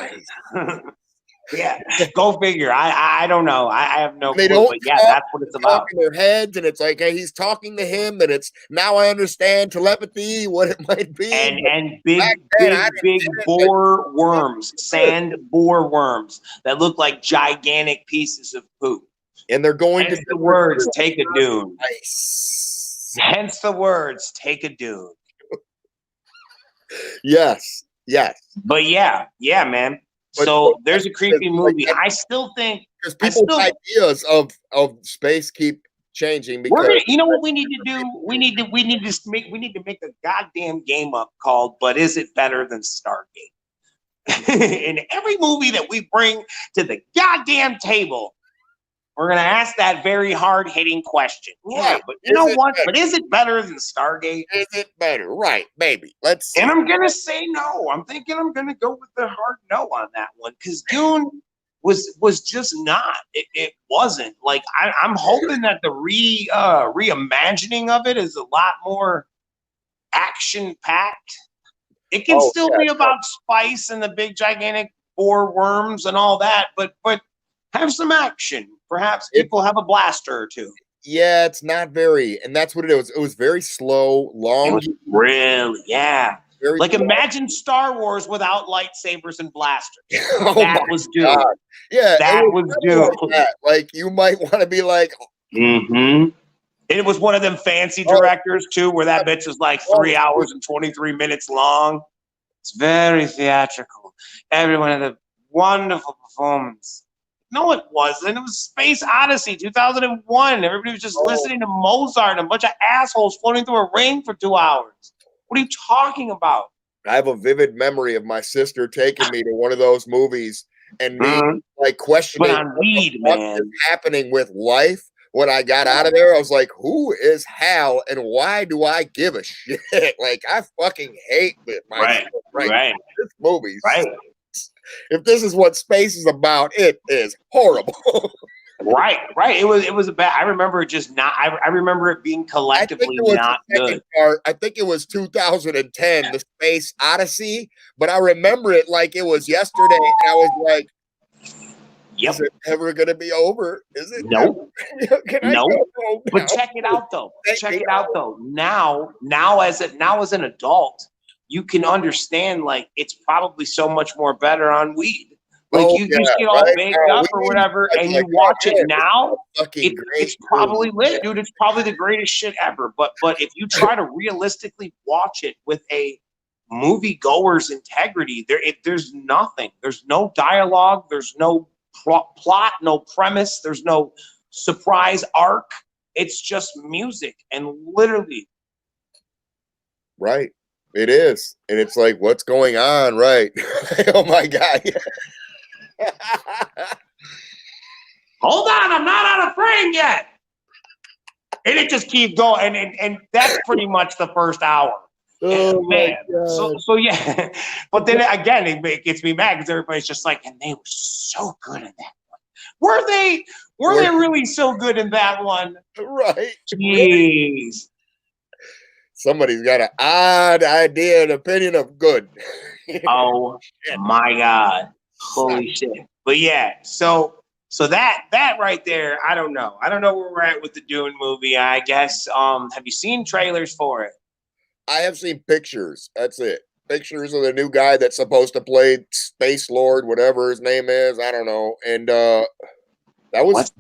Yeah, go figure. I don't know. I have no clue. But yeah, that's what it's about. In their heads, and it's like, hey, he's talking to him. That it's now I understand telepathy, what it might be. And big boar worms, sand boar worms that look like gigantic pieces of poop. And they're going Hence the words "take a dune." Nice. Hence the words "take a dune." Yes. But yeah, man. So there's a creepy movie. I still think because people's ideas of space keep changing. Because you know what we need to do? We need to make a goddamn game up called "But Is It Better Than Stargate?" In every movie that we bring to the goddamn table, we're gonna ask that very hard hitting question. Yeah, but you know what? But is it better than Stargate? Is it better? Right, maybe. Let's see. And I'm gonna say no. I'm thinking I'm gonna go with the hard no on that one because Dune was just not. It wasn't. Like I'm hoping that the reimagining of it is a lot more action packed. It can still be about spice and the big gigantic boar worms and all that, but have some action. Perhaps people have a blaster or two. Yeah, it's not very, and that's what it was. It was very slow, long. It was really, very like slow. Imagine Star Wars without lightsabers and blasters. That was Dune. Yeah, that was Dune. Like you might want to be like. Mm-hmm. It was one of them fancy directors too, where that bitch was like 3 hours and 23 minutes long. It's very theatrical. Everyone had a wonderful performance. No, it wasn't. It was Space Odyssey, 2001. Everybody was just listening to Mozart and a bunch of assholes floating through a ring for 2 hours. What are you talking about? I have a vivid memory of my sister taking me to one of those movies and me like questioning what is happening with life. When I got out of there, I was like, who is Hal and why do I give a shit? Like, I fucking hate it. This movie. Right. If this is what space is about, it is horrible. Right. It was a bad. I remember it just not. I remember it being collectively not good. I think it was 2010, the Space Odyssey, but I remember it like it was yesterday. And I was like, is it ever going to be over? Is it? Nope. Nope. But check it out though. Now as an adult, you can understand like it's probably so much more better on weed. Like you just get all baked up or whatever, and you watch it now. It's probably lit, dude. It's probably the greatest shit ever. But if you try to realistically watch it with a moviegoers' integrity. There's nothing. There's no dialogue. There's no plot, no premise. There's no surprise arc. It's just music, and literally. Right. It is. And it's like, what's going on? Right. Oh my God. Hold on, I'm not on a frame yet. And it just keeps going. And that's pretty much the first hour. Oh man. So yeah. But then again, it gets me mad because everybody's just like, and they were so good in that one. Were they really so good in that one? Right. Jeez. Somebody's got an odd idea and opinion of good. Oh my God. Holy shit. But yeah, so that right there, I don't know. I don't know where we're at with the Dune movie, I guess. Have you seen trailers for it? I have seen pictures. That's it. Pictures of the new guy that's supposed to play Space Lord, whatever his name is. I don't know. And that was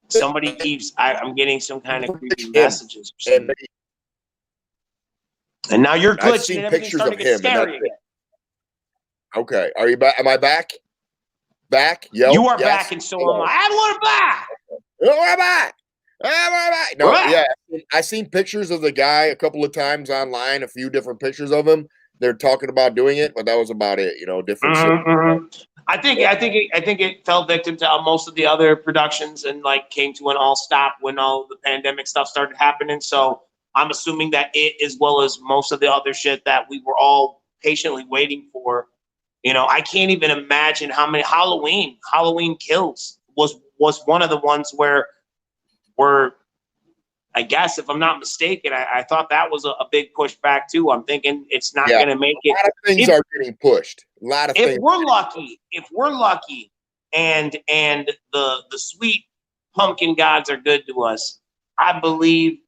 somebody keeps I'm getting some kind of creepy messages. And now you're glitching. I've seen pictures of him. Okay. Are you back? Am I back? Back? Yo, you are back, and so am I. I want back. We're back. No, yeah. I seen pictures of the guy a couple of times online, a few different pictures of him. They're talking about doing it, but that was about it, different shit. I think it fell victim to most of the other productions and like came to an all stop when all the pandemic stuff started happening. So I'm assuming that it, as well as most of the other shit that we were all patiently waiting for, I can't even imagine how many Halloween Kills was one of the ones where I guess, if I'm not mistaken, I thought that was a big pushback too. I'm thinking it's not going to make it. A lot of things are getting pushed. A lot of things. If we're lucky, and the sweet pumpkin gods are good to us, I believe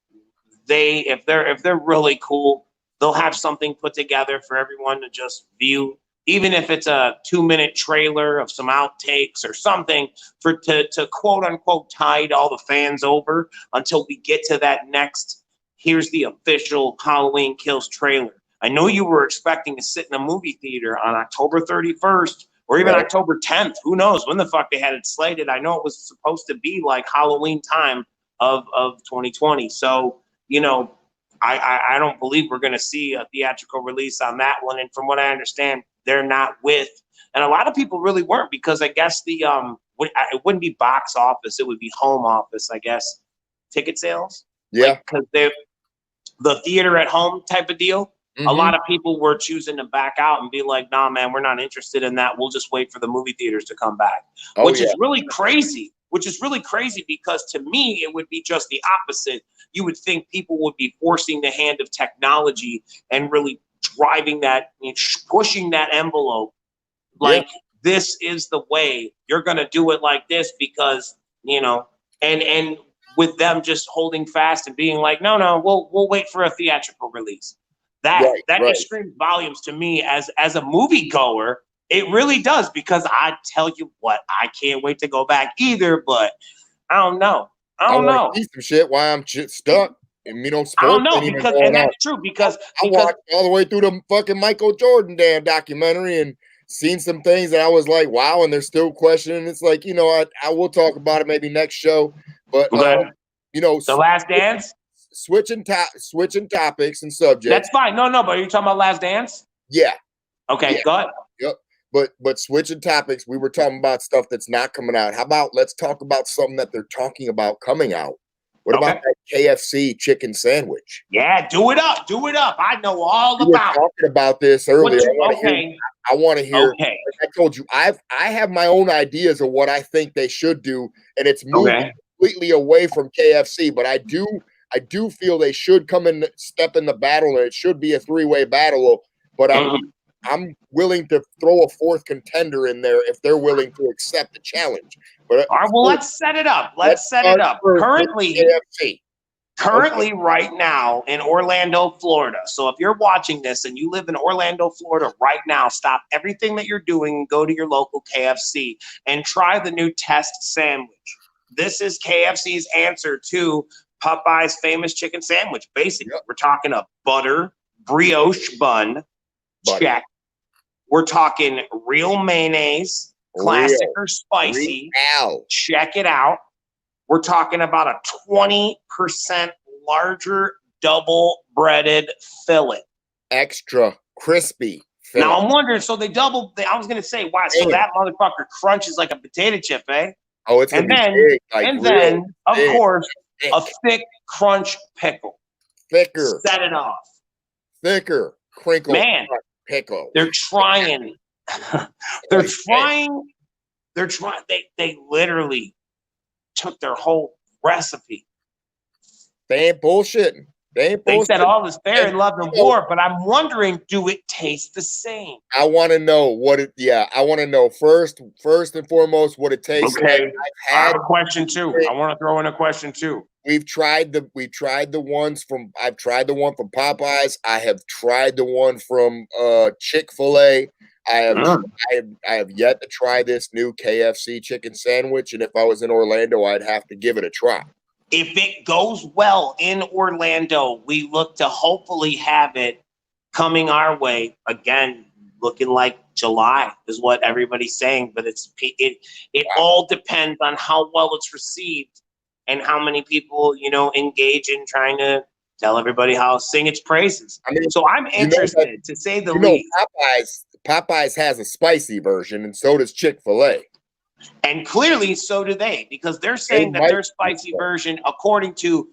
if they're really cool, they'll have something put together for everyone to just view. Even if it's a 2-minute trailer of some outtakes or something to quote unquote tide all the fans over until we get to that next, here's the official Halloween Kills trailer. I know you were expecting to sit in a movie theater on October 31st or even October 10th. Who knows when the fuck they had it slated. I know it was supposed to be like Halloween time of 2020. So, I don't believe we're going to see a theatrical release on that one. And from what I understand, they're not with, and a lot of people really weren't, because I guess it wouldn't be box office, it would be home office, I guess, ticket sales. Yeah, because the theater at home type of deal. A lot of people were choosing to back out and be like, nah, man, we're not interested in that. We'll just wait for the movie theaters to come back, which is really crazy. Because to me, it would be just the opposite. You would think people would be forcing the hand of technology and really driving that, pushing that envelope. Like, this is the way you're going to do it like this, because, and with them just holding fast and being like, no, we'll wait for a theatrical release. That just screams volumes to me as a movie goer. It really does, because I tell you what, I can't wait to go back either, but I don't know. I don't know. See some shit while I'm stuck. And I don't know, and that's true, because I watched all the way through the fucking Michael Jordan damn documentary and seen some things that I was like, wow, and they're still questioning. It's like, I will talk about it maybe next show, but The Last Dance, switching topics and subjects. That's fine. No, but are you talking about Last Dance? Yeah. Okay, go ahead. Yep. But switching topics, we were talking about stuff that's not coming out. How about let's talk about something that they're talking about coming out? What about that KFC chicken sandwich? Yeah, do it up. I know all about it. We were talking about this earlier. I want to hear. Okay. Like I told you, I have my own ideas of what I think they should do, and it's moving completely away from KFC. But I do feel they should come and step in the battle, and it should be a 3-way battle. But I'm willing to throw a fourth contender in there if they're willing to accept the challenge. But all right, well, let's set it up. Currently, right now in Orlando, Florida. So if you're watching this and you live in Orlando, Florida right now, stop everything that you're doing and go to your local KFC and try the new test sandwich. This is KFC's answer to Popeye's famous chicken sandwich. Basically, we're talking a butter, brioche bun. Check. We're talking real mayonnaise, classic or spicy. Check it out. We're talking about a 20% larger double breaded fillet. Extra crispy fillet. Now I'm wondering, so I was going to say, why? So that motherfucker crunches like a potato chip, eh? Oh, it's going to be big. Then, of course, a thick crunch pickle. Thicker. Set it off. Thicker. Crinkle. Man, pickle. They're trying. They're trying. They literally took their whole recipe. They ain't bullshitting. They said all is fair in love and war, but I'm wondering, do it taste the same? I want to know I want to know first and foremost what it tastes like. I have a question too. I want to throw in a question too. I've tried the one from Popeyes. I have tried the one from Chick-fil-A. I have yet to try this new KFC chicken sandwich, and if I was in Orlando, I'd have to give it a try. If it goes well in Orlando, we look to hopefully have it coming our way again, looking like July is what everybody's saying. But it all depends on how well it's received and how many people engage in trying to tell everybody sing its praises. I mean, so I'm interested to say the least. Popeyes has a spicy version, and so does Chick-fil-A. And clearly, so do they, because they're saying that their spicy version, according to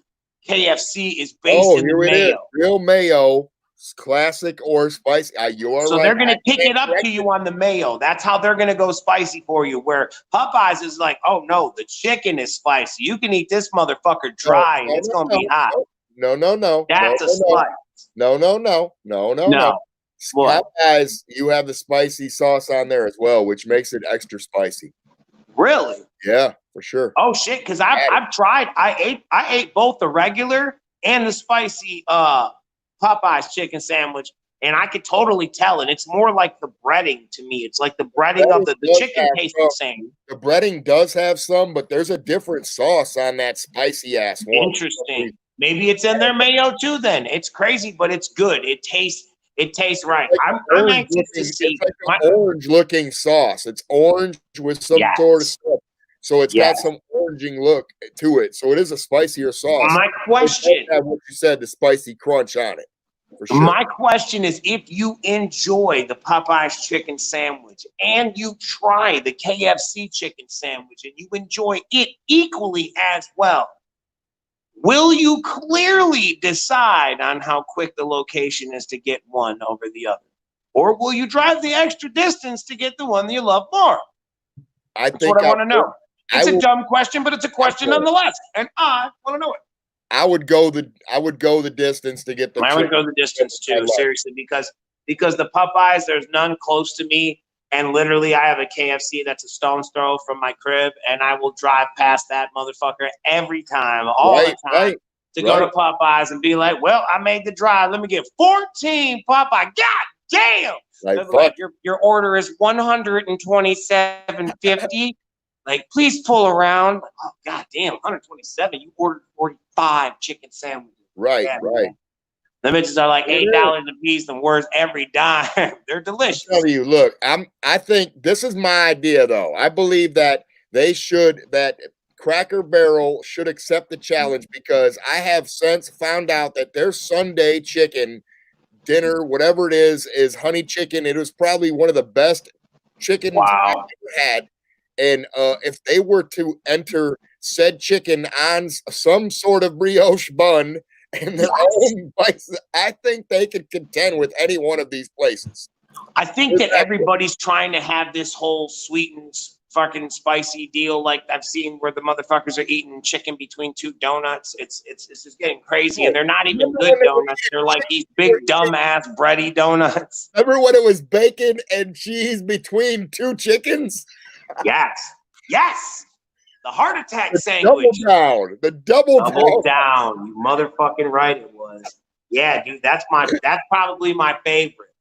KFC, is based in the mayo. Real mayo, classic or spicy. So they're going to kick it up to you on the mayo. That's how they're going to go spicy for you. Where Popeyes is like, oh no, the chicken is spicy. You can eat this motherfucker dry, and it's going to be hot. No. That's a spice. No. Popeyes, you have the spicy sauce on there as well, which makes it extra spicy. Really? Yeah, for sure. Oh shit! Because I've tried. I ate both the regular and the spicy Popeyes chicken sandwich, and I could totally tell. And it's more like the breading to me. It's like the breading of the chicken tastes the same. The breading does have some, but there's a different sauce on that spicy ass one. Interesting. Maybe it's in their mayo too. Then it's crazy, but it's good. It tastes right. I'm anxious to see. It's like an orange-looking sauce. It's orange with some sort of stuff. So it's got some oranging look to it. So it is a spicier sauce. My question. Have what you said, the spicy crunch on it. For sure. My question is, if you enjoy the Popeyes chicken sandwich and you try the KFC chicken sandwich and you enjoy it equally as well, will you clearly decide on how quick the location is to get one over the other? Or will you drive the extra distance to get the one that you love more? That's what I want to know. It's a dumb question, but it's a question nonetheless. And I want to know it. I would go the distance to get the I would go the distance too, seriously, because the Popeyes, there's none close to me. And literally, I have a KFC that's a stone's throw from my crib, and I will drive past that motherfucker every time, all the time, to go to Popeyes and be like, well, I made the drive. Let me get 14 Popeye. God damn! Like your order is $127.50. Like, please pull around. Oh, God damn, 127. You ordered 45 chicken sandwiches. Right. The bitches are like $8 a piece and worth every dime. They're delicious. I'll tell you, look, I think this is my idea, though. I believe that that Cracker Barrel should accept the challenge, because I have since found out that their Sunday chicken dinner, whatever it is honey chicken. It was probably one of the best chickens I've ever had. And if they were to enter said chicken on some sort of brioche bun and their own places, I think they could contend with any one of these places. I think that everybody's trying to have this whole sweet and fucking spicy deal, like I've seen where the motherfuckers are eating chicken between two donuts. It's just getting crazy, and they're not even good donuts. They're like these big dumbass bready donuts. Remember when it was bacon and cheese between two chickens? Yes. The heart attack sandwich. The double down. You motherfucking right it was. Yeah, dude, that's probably my favorite.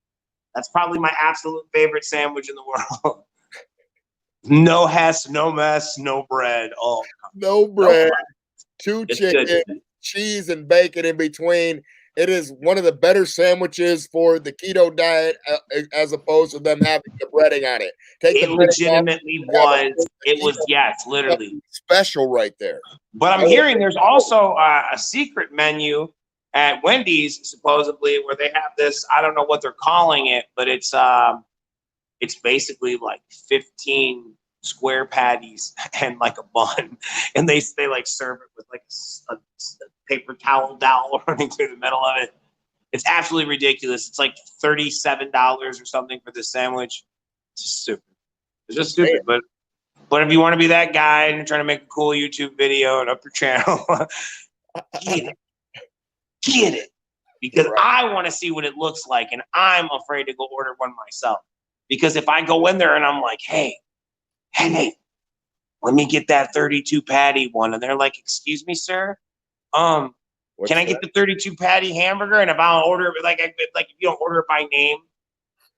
That's probably my absolute favorite sandwich in the world. No hess, no mess, no bread. No bread. Two chicken, cheese and bacon in between. It is one of the better sandwiches for the keto diet, as opposed to them having the breading on it. Take the It breading off. legitimately was. It was, yes, literally Special right there. But I'm hearing there's also a secret menu at Wendy's, supposedly, where they have this. I don't know what they're calling it, but it's basically like 15 square patties and like a bun, and they like serve it with like a paper towel running through the middle of it. It's absolutely ridiculous. It's like $37 or something for this sandwich. It's just stupid. It's just stupid, But if you want to be that guy and you're trying to make a cool YouTube video and up your channel, get it. Because I want to see what it looks like, and I'm afraid to go order one myself. Because if I go in there and I'm like, hey, let me get that 32 patty one, and they're like, excuse me, sir, can I get the 32 patty hamburger? And if I don't order it, like if you don't order it by name,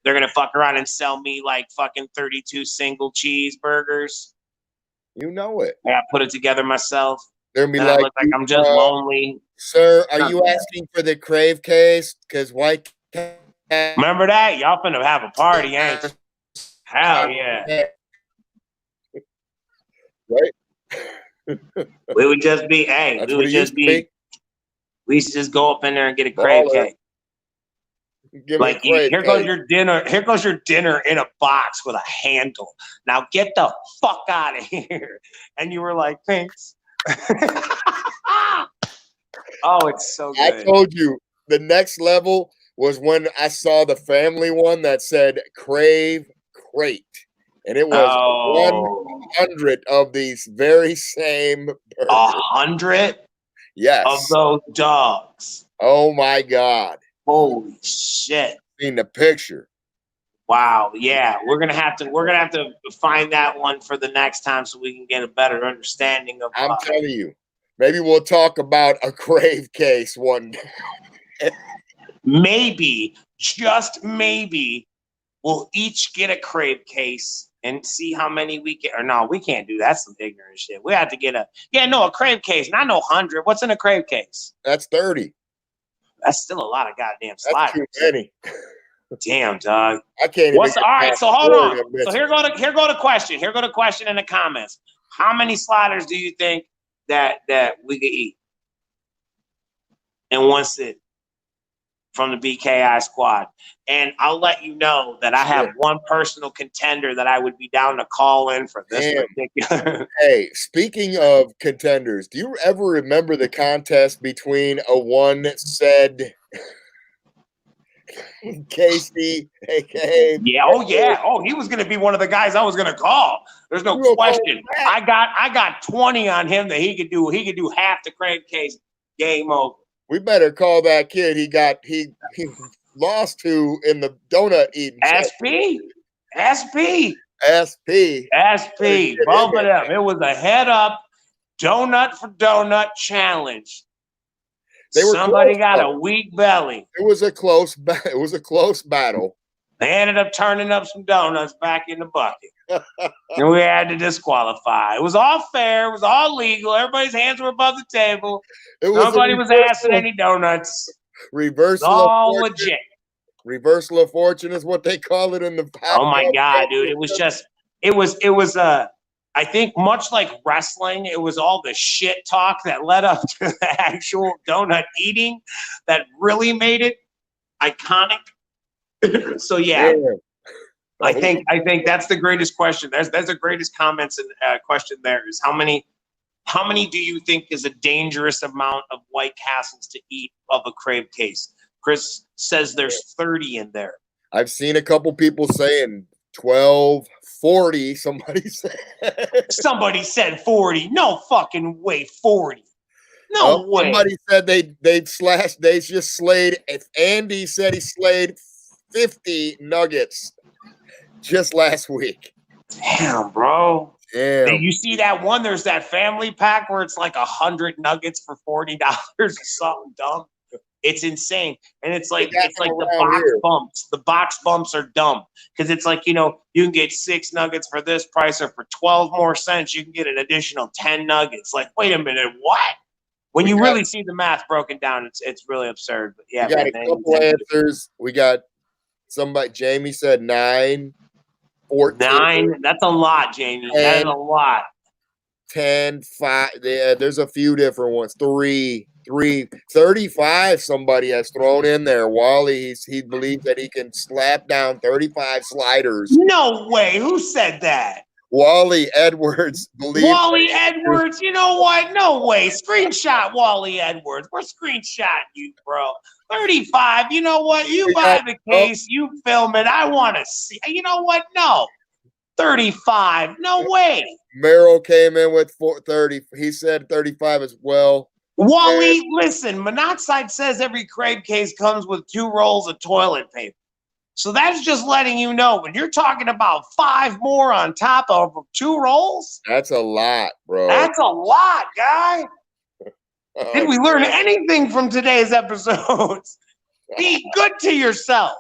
they're going to fuck around and sell me like fucking 32 single cheeseburgers. You know it. I put it together myself. They're be like, I look like I'm just lonely. Sir, are you asking for the crave case? Because white. Remember that? Y'all finna have a party, ain't you? Hell yeah. Right? We would just be, we used to just go up in there and get a crave cake. Like, here goes your dinner. Here goes your dinner in a box with a handle. Now get the fuck out of here. And you were like, thanks. Oh, it's so good. I told you the next level was when I saw the family one that said Crave Crate. And it was 100 of these very same burgers. 100? Yes. Of those dogs. Oh my God. Holy shit. Seen the picture. Wow, yeah. We're gonna have to find that one for the next time so we can get a better understanding of I'm telling you. Maybe we'll talk about a crave case one day. Maybe, just maybe, we'll each get a crave case and see how many we get. Or no, we can't do that. That's some ignorant shit. We have to get a crave case. Not no 100. What's in a crave case? That's 30. That's still a lot of goddamn sliders. That's too many. Damn, dog. I can't even. All right, so hold on. So here go the question. Here go the question in the comments. How many sliders do you think that we could eat in one sit from the BKI squad? And I'll let you know that I have one personal contender that I would be down to call in for this particular. Hey, speaking of contenders, do you ever remember the contest between a one said Casey, aka he was going to be one of the guys I was going to call. There's no question. I got 20 on him that he could do half the crave case. Game over. We better call that kid. He lost to in the donut eating. SP. Both of them. It was a head up donut for donut challenge. Somebody got a weak belly. It was a close battle. They ended up turning up some donuts back in the bucket. And we had to disqualify. It was all fair. It was all legal. Everybody's hands were above the table. Nobody was asking any donuts. Reversal all of fortune. Legit. Reversal of fortune is what they call it in the past. Oh my God, dude. It was I think much like wrestling, it was all the shit talk that led up to the actual donut eating that really made it iconic. So yeah. I think that's the greatest question. That's the greatest comments and question there is how many do you think is a dangerous amount of White Castles to eat of a crave case? Chris says there's 30 in there. I've seen a couple people saying 12, 40. Somebody said 40. No fucking way, 40. No way. Somebody said they just slayed. If Andy said he slayed 50 nuggets just last week. Damn, bro. Damn. You see that one? There's that family pack where it's like 100 nuggets for $40 or something dumb. It's insane. And it's like the box bumps. The box bumps are dumb. Because it's like, you can get 6 nuggets for this price, or for 12 more cents, you can get an additional 10 nuggets. Like, wait a minute, what? When you really see the math broken down, it's really absurd. But yeah, we got a couple answers. We got somebody. Jamie said 9, 14. 9. That's a lot, Jamie. 10, that is a lot. 10, 5. Yeah, there's a few different ones. 3, 35. Somebody has thrown in there. Wally, he believes that he can slap down 35 sliders. No way. Who said that? Wally Edwards believes. Wally Edwards. You know what? No way. Screenshot Wally Edwards. We're screenshotting you, bro. 35. You know what? You buy the case. You film it. I want to see. You know what? No. 35. No way. Merrill came in with 30. He said 35 as well. Wally, listen, Monoxide says every crate case comes with 2 rolls of toilet paper. So that's just letting you know when you're talking about 5 more on top of 2 rolls. That's a lot, bro. That's a lot, guy. Did we learn anything from today's episodes? Be good to yourself.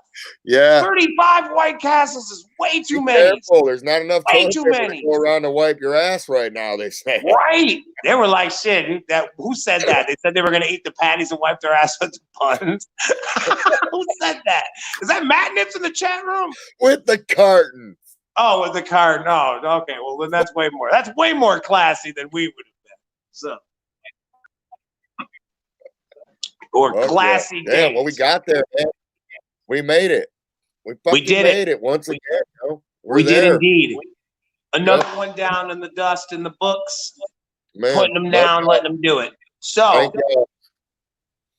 Yeah. 35 White Castles is way too many. Careful. There's not enough way too many to go around to wipe your ass right now, they say. Right. They were like, shit, who said that? They said they were going to eat the patties and wipe their ass with the buns. Who said that? Is that Matt Nips in the chat room? With the carton. Oh, with the carton. No, okay. Well, then that's way more classy than we would have been. So. Or classy. Damn, well, we got there, man. We made it. We made it once again. We did indeed. Another one down in the dust in the books. Man, putting them down, letting them do it. So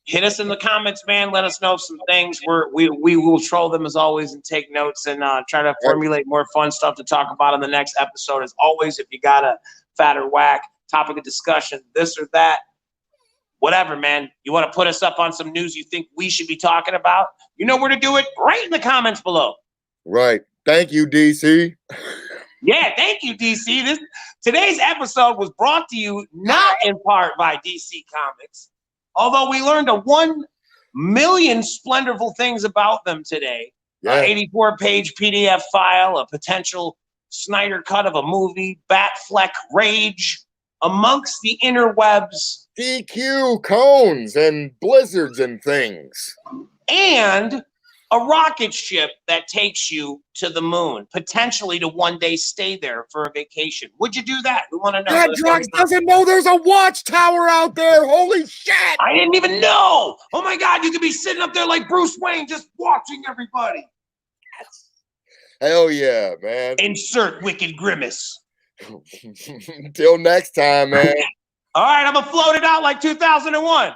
hit us in the comments, man. Let us know some things. We will troll them as always and take notes and try to formulate more fun stuff to talk about in the next episode. As always, if you got a fat or whack topic of discussion, this or that, whatever, man. You want to put us up on some news you think we should be talking about? You know where to do it. Right in the comments below. Right. Thank you, DC. Yeah, thank you, DC. Today's episode was brought to you not in part by DC Comics, although we learned 1 million splendorful things about them today. 84-page PDF file, a potential Snyder cut of a movie, Batfleck Rage, amongst the interwebs. DQ cones and blizzards and things. And a rocket ship that takes you to the moon, potentially to one day stay there for a vacation. Would you do that? We want to know. Madrox doesn't know there's a watchtower out there. Holy shit. I didn't even know. Oh my God, you could be sitting up there like Bruce Wayne just watching everybody. Hell yeah, man. Insert wicked grimace. Until next time, man. All right, I'm going to float it out like 2001.